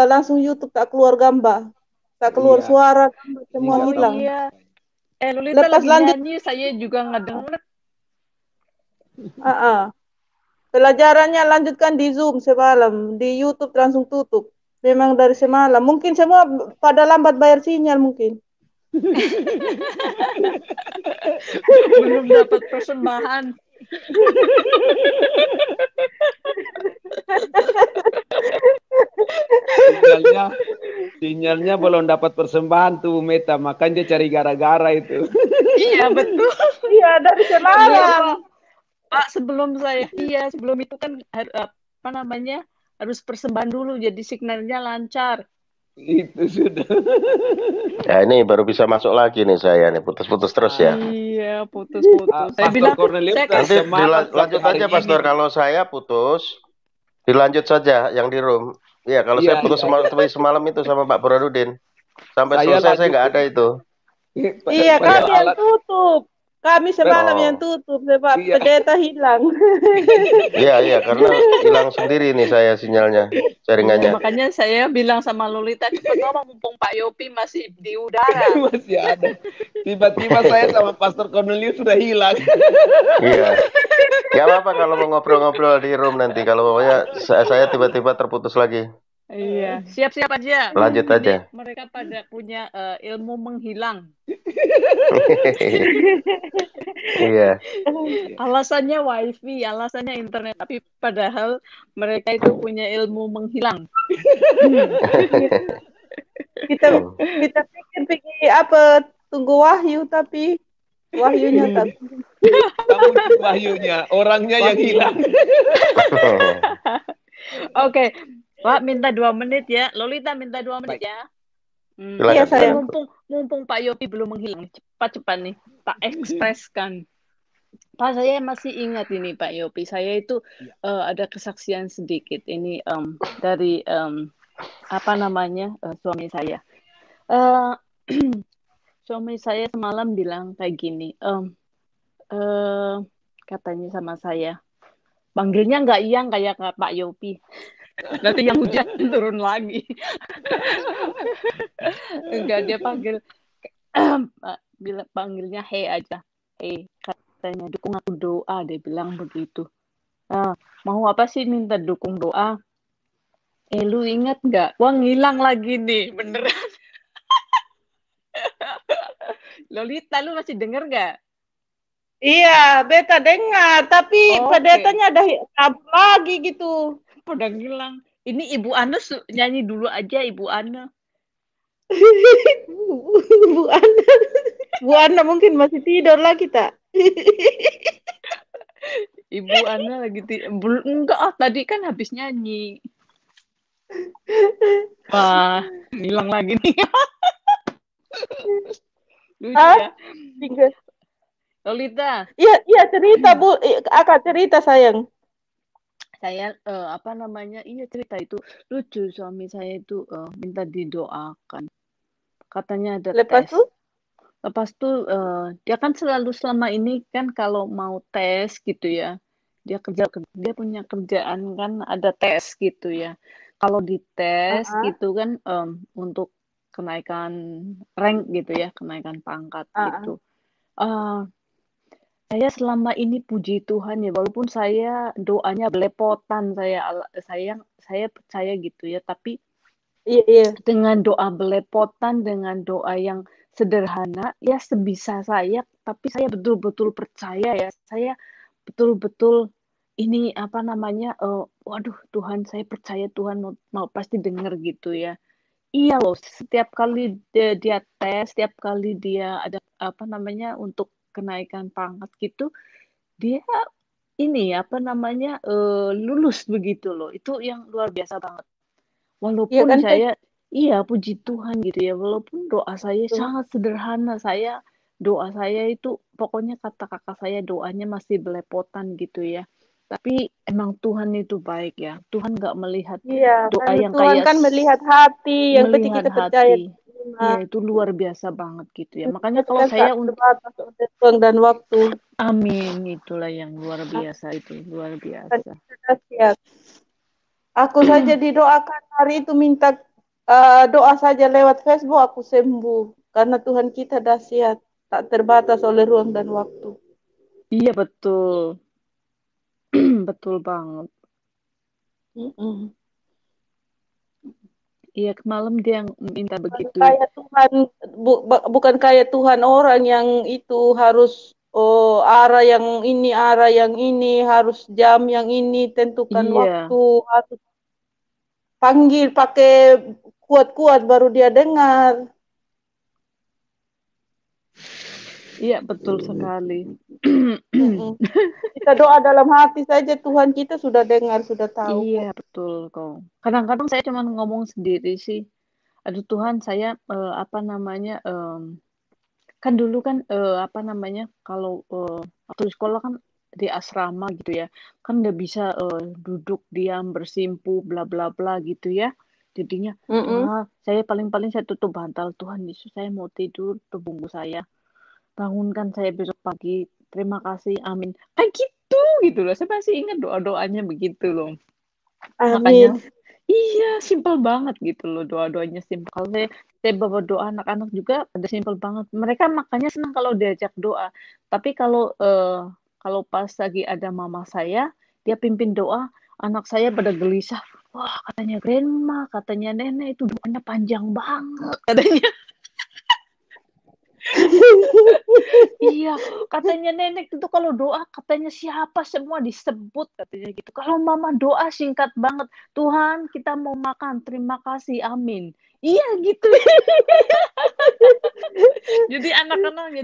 langsung YouTube tak keluar gambar, tak keluar suara, gambar semua hilang. Iya. Lolita lepas lagi nyanyi, saya juga nggak dengar. Pelajarannya lanjutkan di Zoom semalam, di YouTube langsung tutup. Memang dari semalam. Mungkin semua pada lambat bayar sinyal mungkin. Belum dapat persembahan. Sinyalnya belum dapat persembahan tuh Meta, makanya dia cari gara-gara itu. Iya betul. Iya, dari Benar, semalam. Pak, sebelum itu kan apa namanya harus persembahan dulu, jadi signalnya lancar. Itu sudah. Ya ini baru bisa masuk lagi nih saya nih, putus-putus terus ya. Iya, putus-putus. Saya Pastor bilang, Cornelius saya udah Nanti semangat lanjut sampai hari aja Pastor, ini. kalau saya putus, dilanjut saja yang di room. Iya, kalau saya putus semalam itu sama Pak Burhanuddin. Sampai Saya selesai saya nggak lanjut. ada itu. Iya, kami yang Persoalan tutup. Kami semalam yang tutup sebab Iya. pendeta hilang. Iya, karena hilang sendiri nih saya sinyalnya, jaringannya. makanya saya bilang sama Lolita, cepat ngomong mumpung Pak Yopi masih di udara. masih ada. Tiba-tiba saya sama Pastor Cornelius sudah hilang. Iya. Gak apa-apa kalau mau ngobrol-ngobrol di room nanti. Kalau pokoknya saya tiba-tiba terputus lagi. Iya, siap-siap aja. Lanjut Ini aja. mereka pada punya ilmu menghilang. Iya. Alasannya wifi, alasannya internet, tapi padahal mereka itu punya ilmu menghilang. kita pikir apa tunggu wahyu, tapi wahyunya tak. Kamu wahyunya, orangnya yang hilang. Oke, Pak minta 2 menit ya. Lolita minta 2 menit ya. Iya, saya. Mumpung Pak Yopi belum menghilang, cepat-cepat nih, tak ekspreskan. Pak, saya masih ingat ini Pak Yopi. Saya itu ada kesaksian sedikit ini dari apa namanya suami saya. Suami saya semalam bilang kayak gini, katanya sama saya, panggilnya nggak yang kayak Pak Yopi. Nanti yang hujan turun lagi. Enggak, dia panggilnya hey aja. Hey, katanya dukung aku doa, dia bilang begitu. Mau apa sih minta dukung doa? Lu ingat nggak? Wah, ngilang lagi nih, beneran. Lolita, lu masih denger nggak? Iya, beta dengar, tapi pendetanya ada kabur lagi gitu. Udah ngilang. Ini Ibu Ana nyanyi dulu aja, Ibu Ana. Bu Ana mungkin masih tidur lagi tak? Ibu Ana lagi enggak, tadi kan habis nyanyi. Wah, hilang lagi nih. Lucu ya. Lolita. Iya cerita Bu, Akak cerita sayang. Saya apa namanya? Iya cerita itu lucu, suami saya itu minta didoakan. Katanya ada Lepas tes. Lepas itu dia kan selalu selama ini kan kalau mau tes gitu ya, dia punya kerjaan kan ada tes gitu ya. Kalau dites gitu kan untuk kenaikan rank gitu ya, kenaikan pangkat gitu. Saya selama ini puji Tuhan ya, walaupun saya doanya belepotan, saya percaya gitu ya, tapi dengan doa belepotan, dengan doa yang sederhana ya sebisa saya, tapi saya betul-betul percaya ya, saya betul-betul ini apa namanya, waduh Tuhan, saya percaya Tuhan mau pasti dengar gitu ya. Iya loh, setiap kali dia tes, setiap kali dia ada apa namanya untuk kenaikan pangkat gitu, dia ini apa namanya lulus begitu loh. Itu yang luar biasa banget. Walaupun kan, saya puji Tuhan gitu ya, walaupun doa saya sangat sederhana, doa saya itu pokoknya kata kakak saya doanya masih belepotan gitu ya. Tapi emang Tuhan itu baik ya. Tuhan nggak melihat doa kan yang Tuhan kayak kan melihat hati, yang penting kita percaya. Iya, itu luar biasa banget gitu ya. Makanya kalau saya untuk ruang dan waktu. Amin, itulah yang luar biasa itu, luar biasa. Aku saja didoakan hari itu minta doa saja lewat Facebook aku sembuh karena Tuhan kita dahsyat, tak terbatas oleh ruang dan waktu. Iya betul, betul banget. Iya, malam dia minta begitu. Kayak Tuhan, bukan kayak Tuhan orang yang itu harus Oh, arah yang ini, harus jam yang ini, tentukan Iya, waktu, harus panggil pakai kuat-kuat baru dia dengar. iya betul sekali. Mm-mm. Kita doa dalam hati saja, Tuhan kita sudah dengar, sudah tahu kok. Iya betul kok. Kadang-kadang saya cuma ngomong sendiri sih. Aduh Tuhan, saya apa namanya kan dulu kan apa namanya kalau waktu di sekolah kan di asrama gitu ya, kan nggak bisa duduk diam bersimpu bla bla bla gitu ya. Jadinya Mm-mm. doa saya paling-paling saya tutup bantal, Tuhan Yesus saya mau tidur, tubuhku saya bangunkan saya besok pagi, terima kasih, amin. Kayak gitu loh. Saya masih ingat doa-doanya begitu loh. Makanya Amin. iya simpel banget gitu loh doa-doanya simpel. Kalau saya bawa doa anak-anak juga ada simpel banget. Mereka makanya senang kalau diajak doa. Tapi kalau pas lagi ada mama saya, dia pimpin doa, anak saya pada gelisah. Wah, katanya grandma, katanya nenek itu doanya panjang banget katanya. Iya, katanya nenek itu kalau doa katanya siapa semua disebut katanya gitu. Kalau mama doa singkat banget, Tuhan kita mau makan, terima kasih, amin. Iya gitu. Jadi anak-anak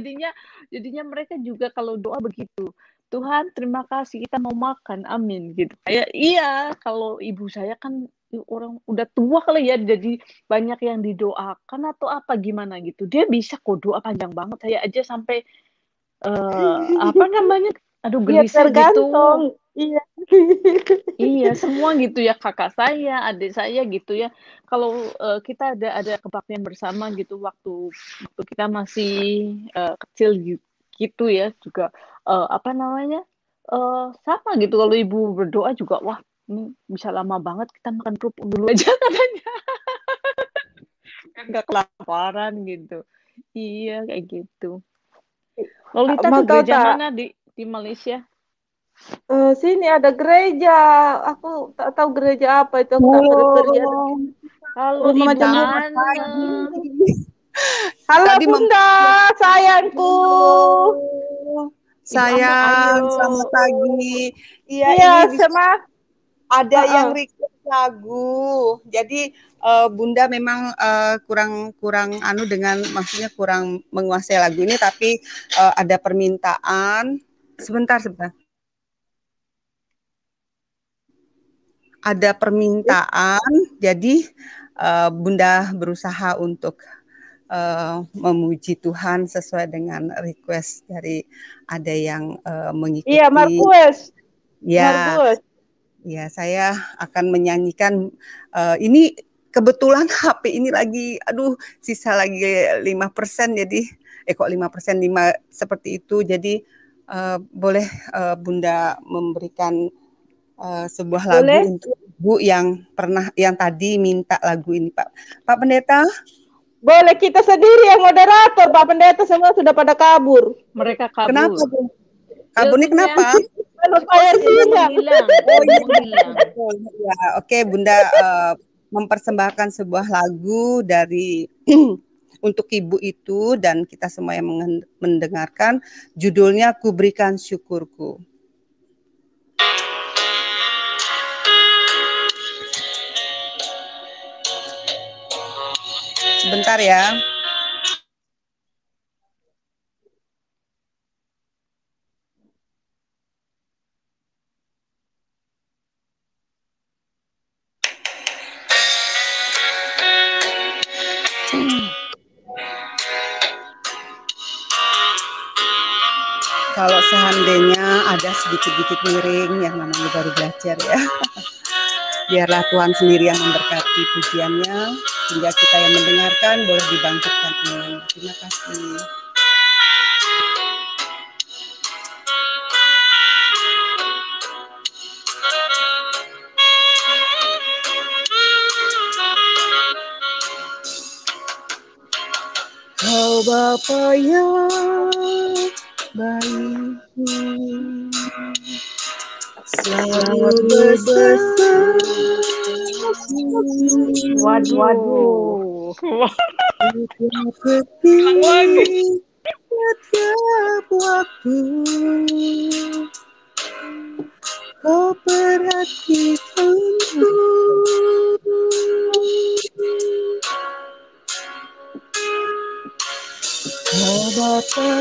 jadinya mereka juga kalau doa begitu. Tuhan terima kasih kita mau makan, amin gitu. Kayak iya, kalau ibu saya kan orang udah tua kali ya, jadi banyak yang didoakan atau apa gimana gitu. Dia bisa kok doa panjang banget. Saya aja sampai apa namanya? Aduh Iya, gelisah gitu. tergantung. Iya. Iya, semua gitu ya, kakak saya, adik saya gitu ya. Kalau kita ada kebaktian bersama gitu waktu kita masih kecil gitu ya, juga apa namanya? Sama gitu kalau ibu berdoa juga, wah, ini bisa lama banget kita makan kerupuk dulu aja katanya. Nggak kelaparan gitu. Iya, kayak gitu. Lolita Mau tuh tahu gereja tak? mana di Malaysia? Sini ada gereja. Aku tak tahu gereja apa itu. Aku tak kerja. Oh, Halo Rumah Ibu macam selamat Ana. pagi. Halo Tadi Bunda, sayangku. halo, Ibu Ana, ayo. sayang, selamat pagi. Iya, Iya, ini ada yang uh-uh. request lagu. Jadi Bunda memang kurang anu dengan maksudnya kurang menguasai lagu ini, tapi ada permintaan. Sebentar. Ada permintaan, jadi Bunda berusaha untuk memuji Tuhan sesuai dengan request dari ada yang mengikuti. Iya, Markus. Ya, ya saya akan menyanyikan ini kebetulan HP ini lagi, aduh sisa lagi 5%, jadi kok 5%, 5 seperti itu. Jadi boleh Bunda memberikan sebuah Boleh? lagu untuk Ibu yang tadi minta lagu ini, Pak Pendeta. Boleh, kita sendiri yang moderator, Pak Pendeta semua sudah pada kabur. Mereka kabur. Kenapa, Bu? Kaburnya kenapa? Kalau saya menghilang. Oh iya, menghilang. Ya, oke, Bunda mempersembahkan sebuah lagu dari untuk Ibu itu dan kita semua yang mendengarkan. Judulnya Ku Berikan Syukurku. Sebentar ya. Kalau seandainya ada sedikit-sedikit miring yang namanya baru belajar ya. Biarlah Tuhan sendiri yang memberkati pujiannya, sehingga kita yang mendengarkan boleh dibangkitkan iman. Terima kasih. Kau Bapa yang baik, selalu bersama. Waduh. Lagi. setiap waktu kau perhatikanku. Oh Bapa,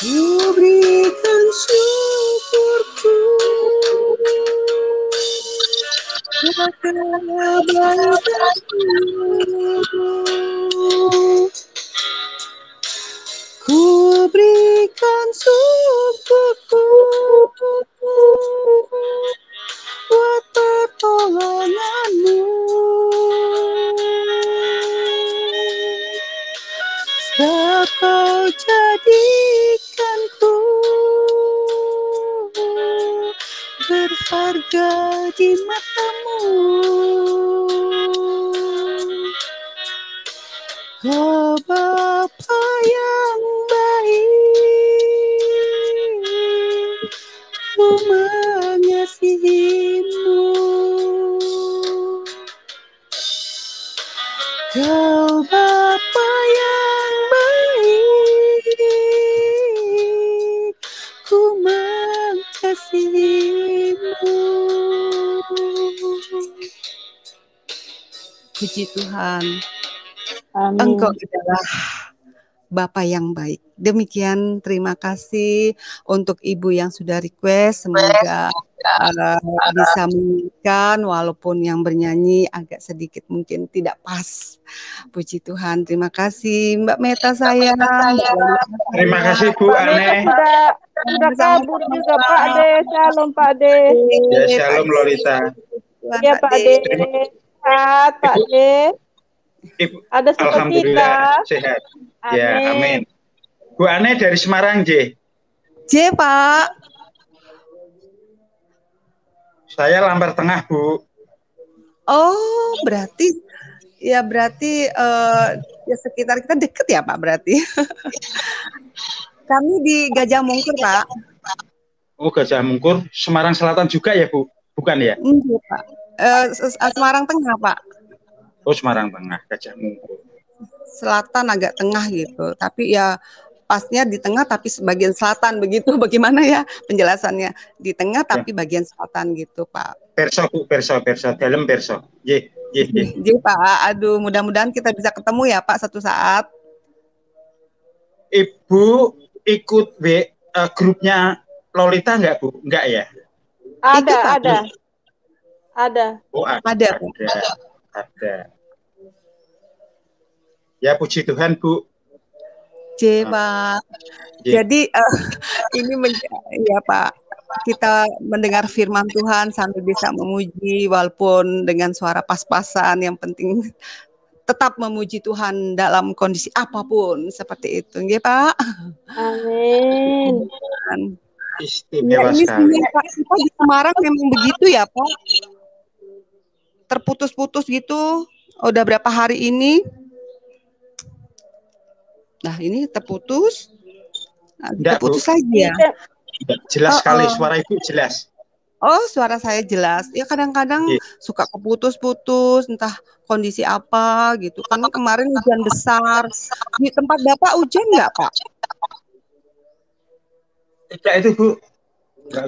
ku berikan syukurku atas kebaikanmu. Ku berikan syukurku buat pertolonganmu. Sebab kau jadikanku berharga di matamu. Oh Bapa yang baik, ku mengasihimu. Kau Bapa yang baik, Puji Tuhan. Amin. Engkau adalah Bapa yang baik. Demikian, terima kasih untuk Ibu yang sudah request. Semoga bisa menyanyikan walaupun yang bernyanyi agak sedikit mungkin tidak pas. Puji Tuhan. Terima kasih Mbak Meta sayang. Terima kasih Bu Mbak Meta Ane. sudah kabur juga Pak De. Shalom Pak De. Ya, shalom Lolita. Ya Pak De. Sehat Pak De. Ibu, Ada sukacita. alhamdulillah sehat. Ya, amin. Bu Ane dari Semarang, J. J, Pak. Saya Lampar Tengah, Bu. Oh, berarti ya sekitar kita deket ya, Pak, berarti. Kami di Gajah Mungkur, Pak. Oh, Gajah Mungkur, Semarang Selatan juga ya, Bu? Bukan ya? Enggak, Pak. Semarang Tengah, Pak. Oh, Semarang Tengah, Gajah Mungkur. Selatan agak tengah gitu, tapi ya pasnya di tengah tapi sebagian selatan begitu. Bagaimana ya penjelasannya? Di tengah tapi bagian selatan gitu, Pak. Perso, Bu, perso, dalam perso. J, Pak. Aduh, mudah-mudahan kita bisa ketemu ya, Pak, satu saat. Ibu ikut grupnya Lolita enggak, Bu? Enggak ya? Ada. Oh, ada. Ya, puji Tuhan, Bu. Pak. Jadi ini ya Pak, kita mendengar firman Tuhan sambil bisa memuji walaupun dengan suara pas-pasan, yang penting tetap memuji Tuhan dalam kondisi apapun seperti itu, ya Pak. Amin. Istimewa ini sekali. Pak, kita di Semarang memang begitu ya Pak, terputus-putus gitu. Udah berapa hari ini? Nah ini terputus. Terputus lagi ya. Jelas sekali suara Ibu jelas. Oh, suara saya jelas. Ya kadang-kadang suka keputus-putus, entah kondisi apa gitu. Kan kemarin hujan besar. Di tempat Bapak hujan nggak, Pak? Tidak itu, Bu.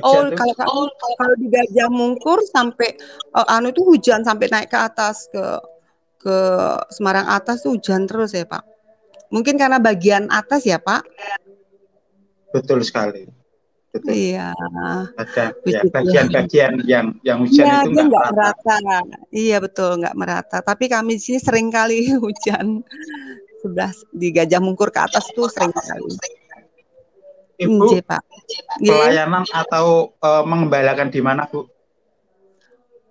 Oh, kalau di Gajah Mungkur sampai itu hujan sampai naik ke atas ke Semarang atas tuh hujan terus ya, Pak. Mungkin karena bagian atas ya, Pak. Betul sekali. Betul. Iya. Ada ya, bagian-bagian yang hujan itu nggak merata. Iya betul, nggak merata. Tapi kami di sini sering kali hujan. Sebelah di Gajah Mungkur ke atas tuh sering kali. Ibu, Pak. Pelayanan atau mengembalakan di mana, Bu?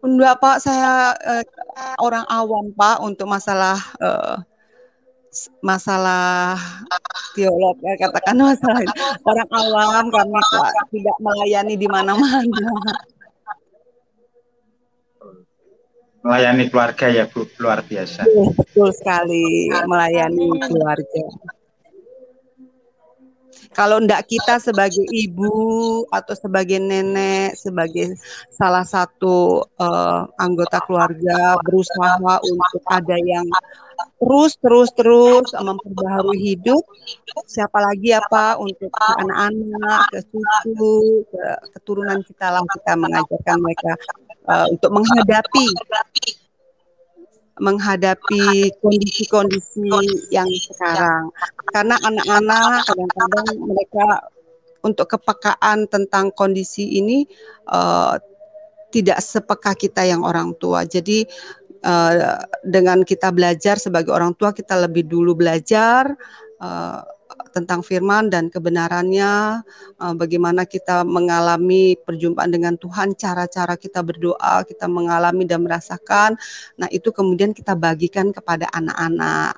Enggak, Pak. Saya orang awam, Pak, untuk masalah teolog, katakan masalah orang awam, kami tidak melayani di mana-mana. Melayani keluarga ya, Bu, luar biasa. Betul sekali, melayani keluarga. Kalau enggak kita sebagai ibu atau sebagai nenek, sebagai salah satu anggota keluarga berusaha untuk ada yang terus memperbaharui hidup, siapa lagi ya Pak, untuk anak-anak, ke cucu, ke keturunan kita lah, kita mengajarkan mereka untuk menghadapi kondisi-kondisi yang sekarang. Karena anak-anak kadang-kadang mereka untuk kepekaan tentang kondisi ini tidak sepeka kita yang orang tua. Jadi dengan kita belajar sebagai orang tua, kita lebih dulu belajar tentang firman dan kebenarannya, bagaimana kita mengalami perjumpaan dengan Tuhan, cara-cara kita berdoa, kita mengalami dan merasakan. Nah, itu kemudian kita bagikan kepada anak-anak.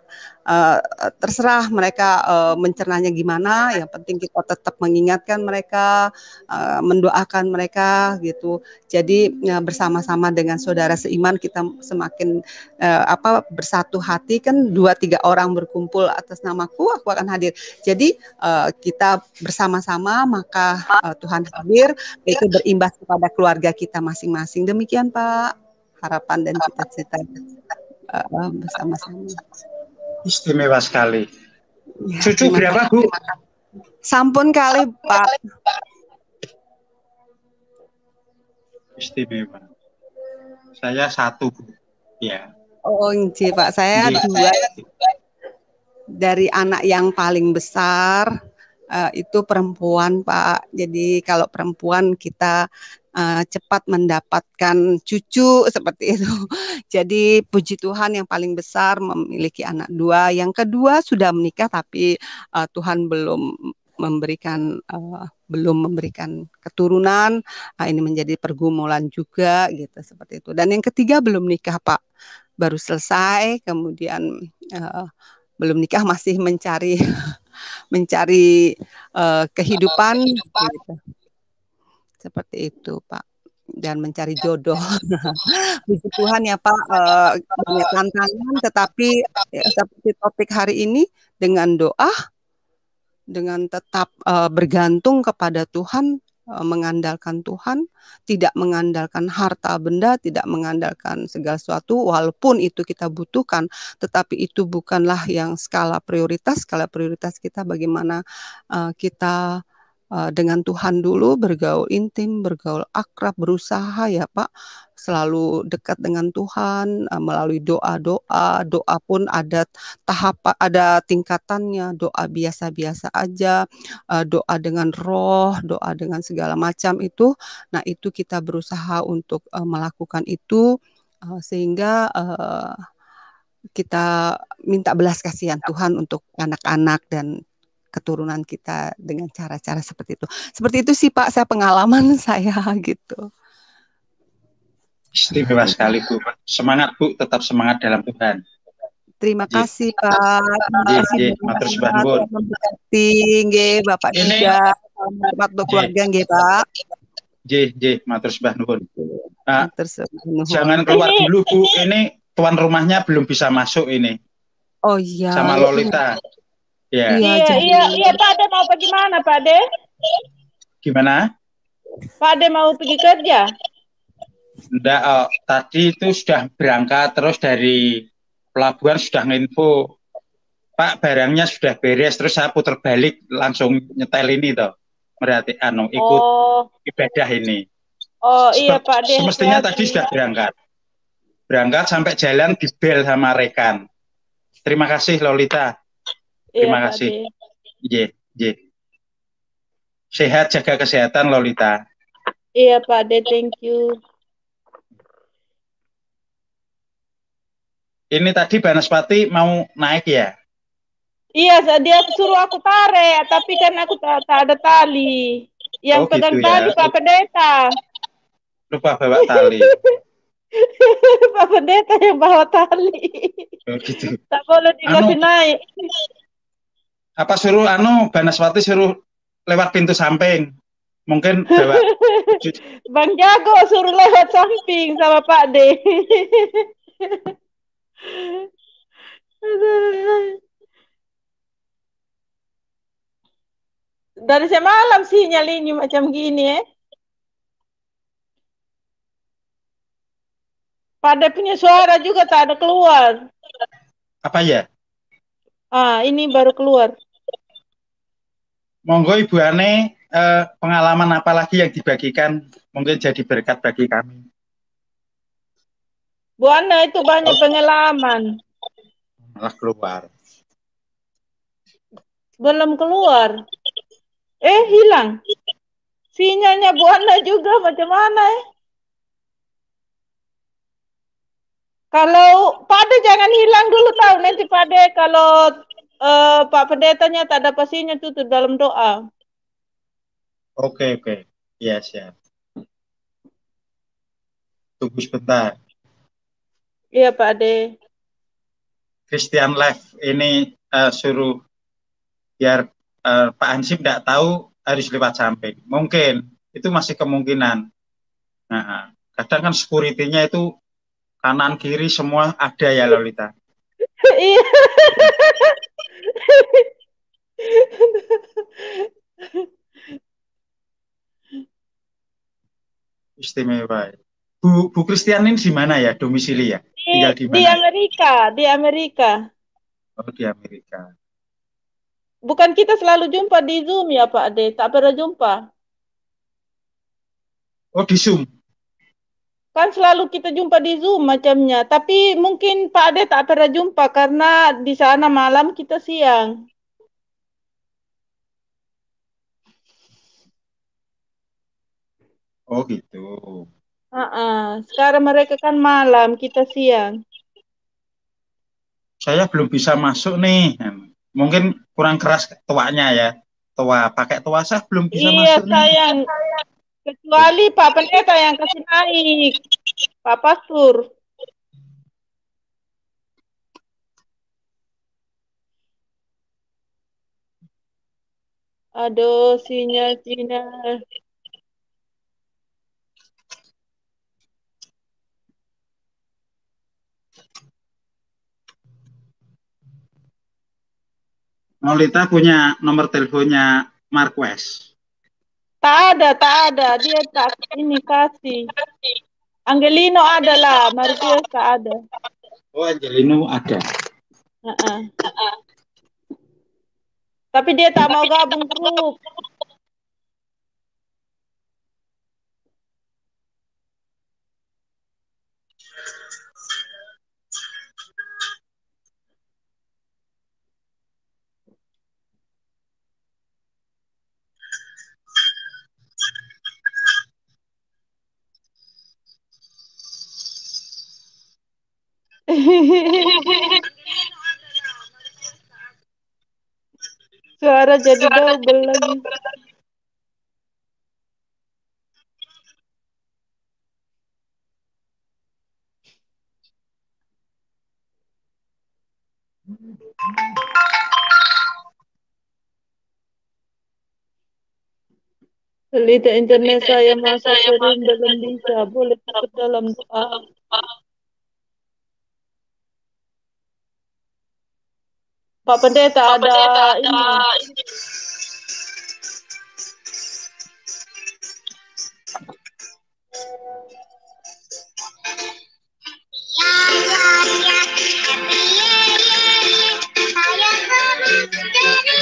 Terserah mereka mencernanya gimana, yang penting kita tetap mengingatkan mereka, mendoakan mereka gitu. Jadi bersama-sama dengan saudara seiman kita semakin bersatu hati, kan 2-3 orang berkumpul atas namaku, aku akan hadir. Jadi kita bersama-sama maka Tuhan hadir, itu berimbas kepada keluarga kita masing-masing. Demikian Pak, harapan dan cita-cita bersama-sama. Istimewa sekali. Ya, cucu berapa, Bu? Sampun kali, Pak. Istimewa. Saya 1, Bu. Ya. Oh, nggih, Pak. Saya Nggih. dua dari anak yang paling besar itu perempuan, Pak. Jadi kalau perempuan kita cepat mendapatkan cucu seperti itu. Jadi puji Tuhan yang paling besar memiliki anak dua. Yang kedua sudah menikah tapi Tuhan belum memberikan keturunan. Ini menjadi pergumulan juga gitu seperti itu. Dan yang ketiga belum nikah, Pak. Baru selesai, kemudian belum nikah, masih mencari kehidupan gitu. Seperti itu, Pak. Dan mencari jodoh. Puji Tuhan ya, Pak, banyak tantangan, tetapi seperti topik hari ini, dengan doa, dengan tetap bergantung kepada Tuhan, mengandalkan Tuhan, tidak mengandalkan harta benda, tidak mengandalkan segala sesuatu, walaupun itu kita butuhkan, tetapi itu bukanlah yang skala prioritas. Skala prioritas kita bagaimana kita dengan Tuhan dulu, bergaul intim, bergaul akrab, berusaha ya Pak, selalu dekat dengan Tuhan melalui doa-doa. Doa pun ada ada tingkatannya, doa biasa-biasa aja, doa dengan roh, doa dengan segala macam itu. Nah, itu kita berusaha untuk melakukan itu sehingga kita minta belas kasihan Tuhan untuk anak-anak dan keturunan kita dengan cara-cara seperti itu. Seperti itu sih Pak, saya pengalaman saya gitu. Istimewa sekali Bu. Semangat Bu, tetap semangat dalam Tuhan. Terima kasih Pak. Terima kasih matur sembah nuwun. memberkati nggih Bapak juga. Selamat berkeluarga nggih Pak. Nggih, matur sembah nuwun. Jangan keluar dulu Bu, ini tuan rumahnya belum bisa masuk ini. Oh iya. Sama Lolita. Ya. Iya, Pak Ade mau pergi mana, Pak Ade? Gimana? Pak Ade mau pergi kerja? Enggak, tadi itu sudah berangkat, terus dari pelabuhan sudah nginfo, Pak barangnya sudah beres, terus saya putar balik langsung nyetel ini toh, berarti ikut ibadah ini. Oh iya Pak Ade. Semestinya tadi sudah berangkat sampai jalan di bel sama rekan. Terima kasih Lolita. Terima kasih. Iya. Sehat, jaga kesehatan Lolita. Iya Pak Ade, thank you. Ini tadi Banaspati mau naik ya? Iya, dia suruh aku tarik, tapi kan aku tak ada tali. Yang pegang gitu tali ya. Pak Pendeta. Lupa bawa tali. Pak Pendeta yang bawa tali. Gitu. Tak boleh dikasih naik. Apa suruh Banaspati suruh lewat pintu samping? Mungkin bawa Bang Jago suruh lewat samping sama Pak D. Dari semalam sinyal ini macam gini Pada punya suara juga tak ada keluar. Apa ya? Ini baru keluar. Monggo Ibu Ane, pengalaman apa lagi yang dibagikan mungkin jadi berkat bagi kami. Bu Ana itu banyak pengalaman. Malah keluar. Belum keluar. Hilang. Sinyalnya Bu Ana juga macam mana Kalau Pak De jangan hilang dulu tahu nanti Pak De kalau Pak Pendetanya tak ada pastinya tutup dalam doa. Oke. Iya, siap. Tunggu sebentar. Iya Pak De. Christian Live ini suruh biar Pak Hansip tidak tahu harus lewat samping. Mungkin itu masih kemungkinan. Nah, kadang kan security-nya itu kanan kiri semua ada ya Lolita. Iya. Istimewa. Bu Christian ini di mana ya domisili ya? Tinggal di mana? Di Amerika. Oh, di Amerika. Bukan kita selalu jumpa di Zoom ya Pak Ade, tak pernah jumpa. Oh, di Zoom. Kan selalu kita jumpa di Zoom macamnya. Tapi mungkin Pak Ade tak pernah jumpa karena di sana malam kita siang. Oh gitu. Sekarang mereka kan malam, kita siang. Saya belum bisa masuk nih. Mungkin kurang keras tuanya ya. Tua, pakai tua saya belum bisa Iya masuk nih. sayang, kecuali Pak Pendeta yang kasih naik, Pak Pastur. Aduh, sinyal. Nolita punya nomor teleponnya Marquez. Tak ada. Dia tak ini kasih. Angelino adalah, Marquez tak ada. Oh, Angelino ada. Tapi dia tak mau gabung grup. Suara jadi double lagi. Pelita internet saya masa sering belum bisa. Boleh tutup dalam doa. Pak Pendeta ada ini.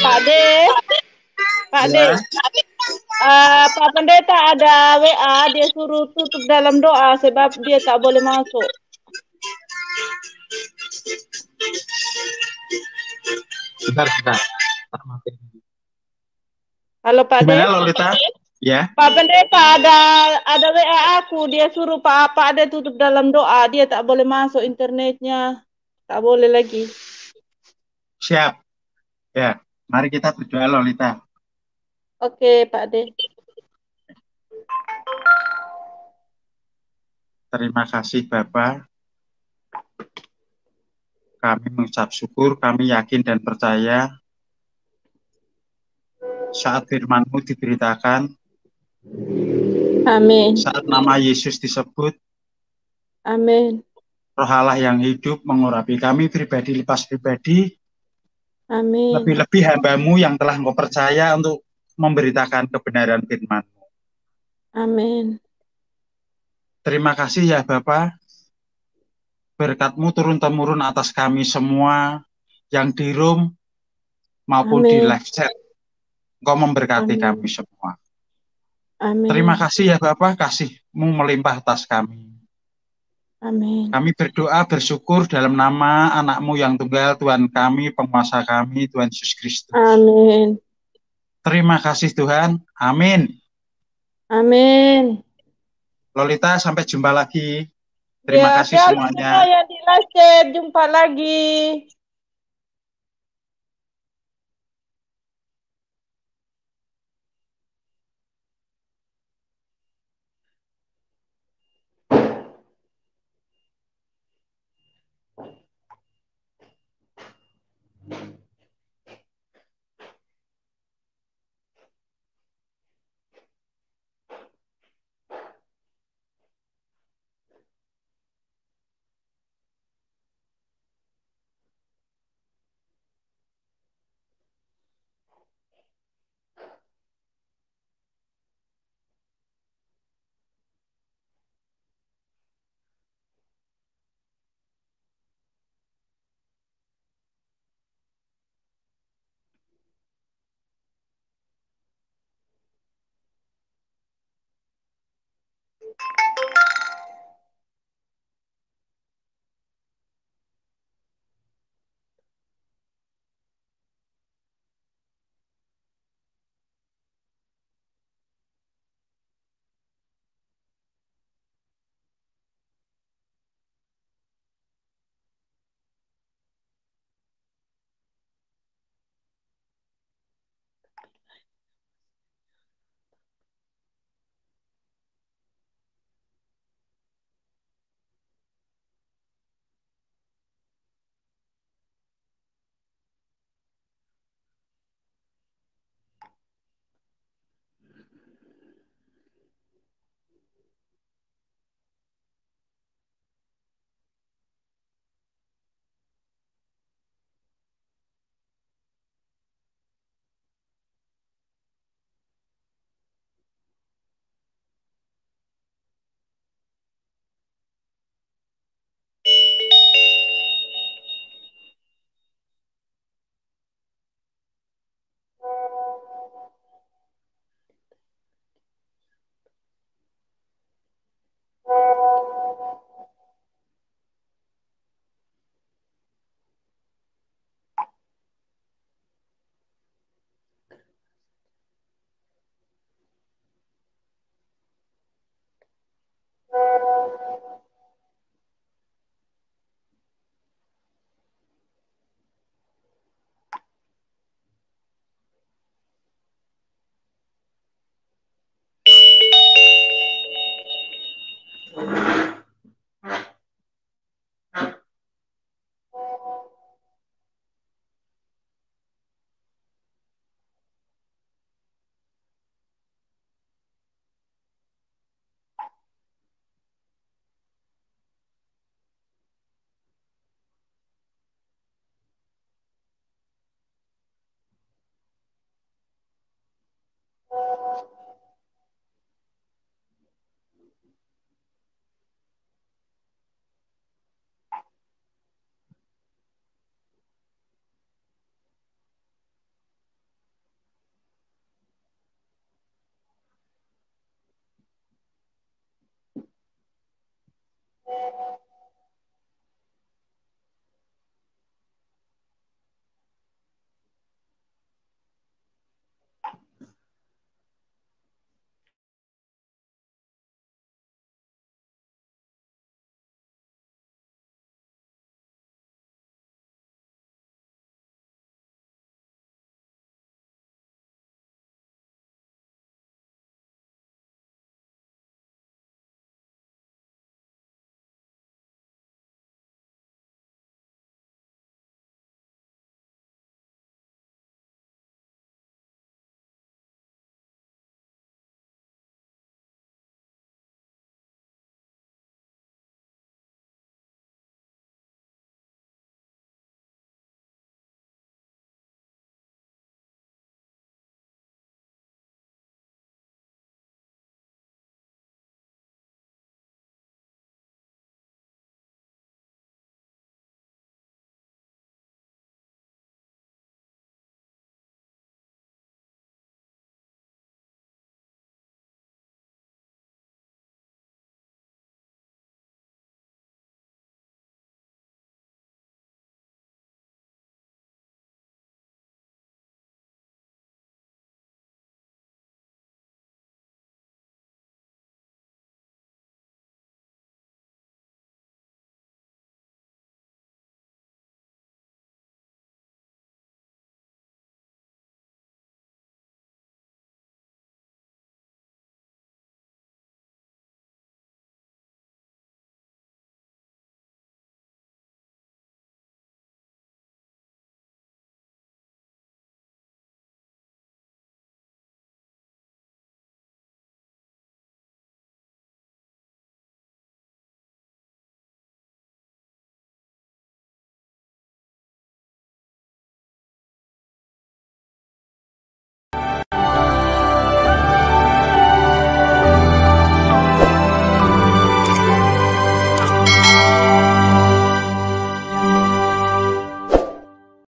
Pak D. Pak Pendeta ada WA, dia suruh tutup dalam doa sebab dia tak boleh masuk. Bentar. Halo Pak D. Gimana Lolita? Ya. Pak Pendeta ada WA aku, dia suruh Pak D tutup dalam doa, dia tak boleh masuk internetnya, tak boleh lagi. Siap. Ya, mari kita berdoa Lolita. Oke Pak D. Terima kasih Bapak. Kami mengucap syukur, kami yakin dan percaya saat firman-Mu diberitakan, amin. Saat nama Yesus disebut, amin. Roh Allah yang hidup mengurapi kami pribadi lepas pribadi, amin. Lebih-lebih hamba-Mu yang telah Engkau percaya untuk memberitakan kebenaran firman-Mu. Amin. Terima kasih ya Bapak. Berkat-Mu turun-temurun atas kami semua yang di room maupun di live chat. Engkau memberkati kami semua. Amin. Terima kasih ya Bapak, kasih-Mu melimpah atas kami. Amin. Kami berdoa bersyukur dalam nama anak-Mu yang tunggal, Tuhan kami, penguasa kami, Tuhan Yesus Kristus. Amin. Terima kasih Tuhan. Amin. Amin. Lolita, sampai jumpa lagi. Terima kasih semuanya. Yang di live chat, jumpa lagi.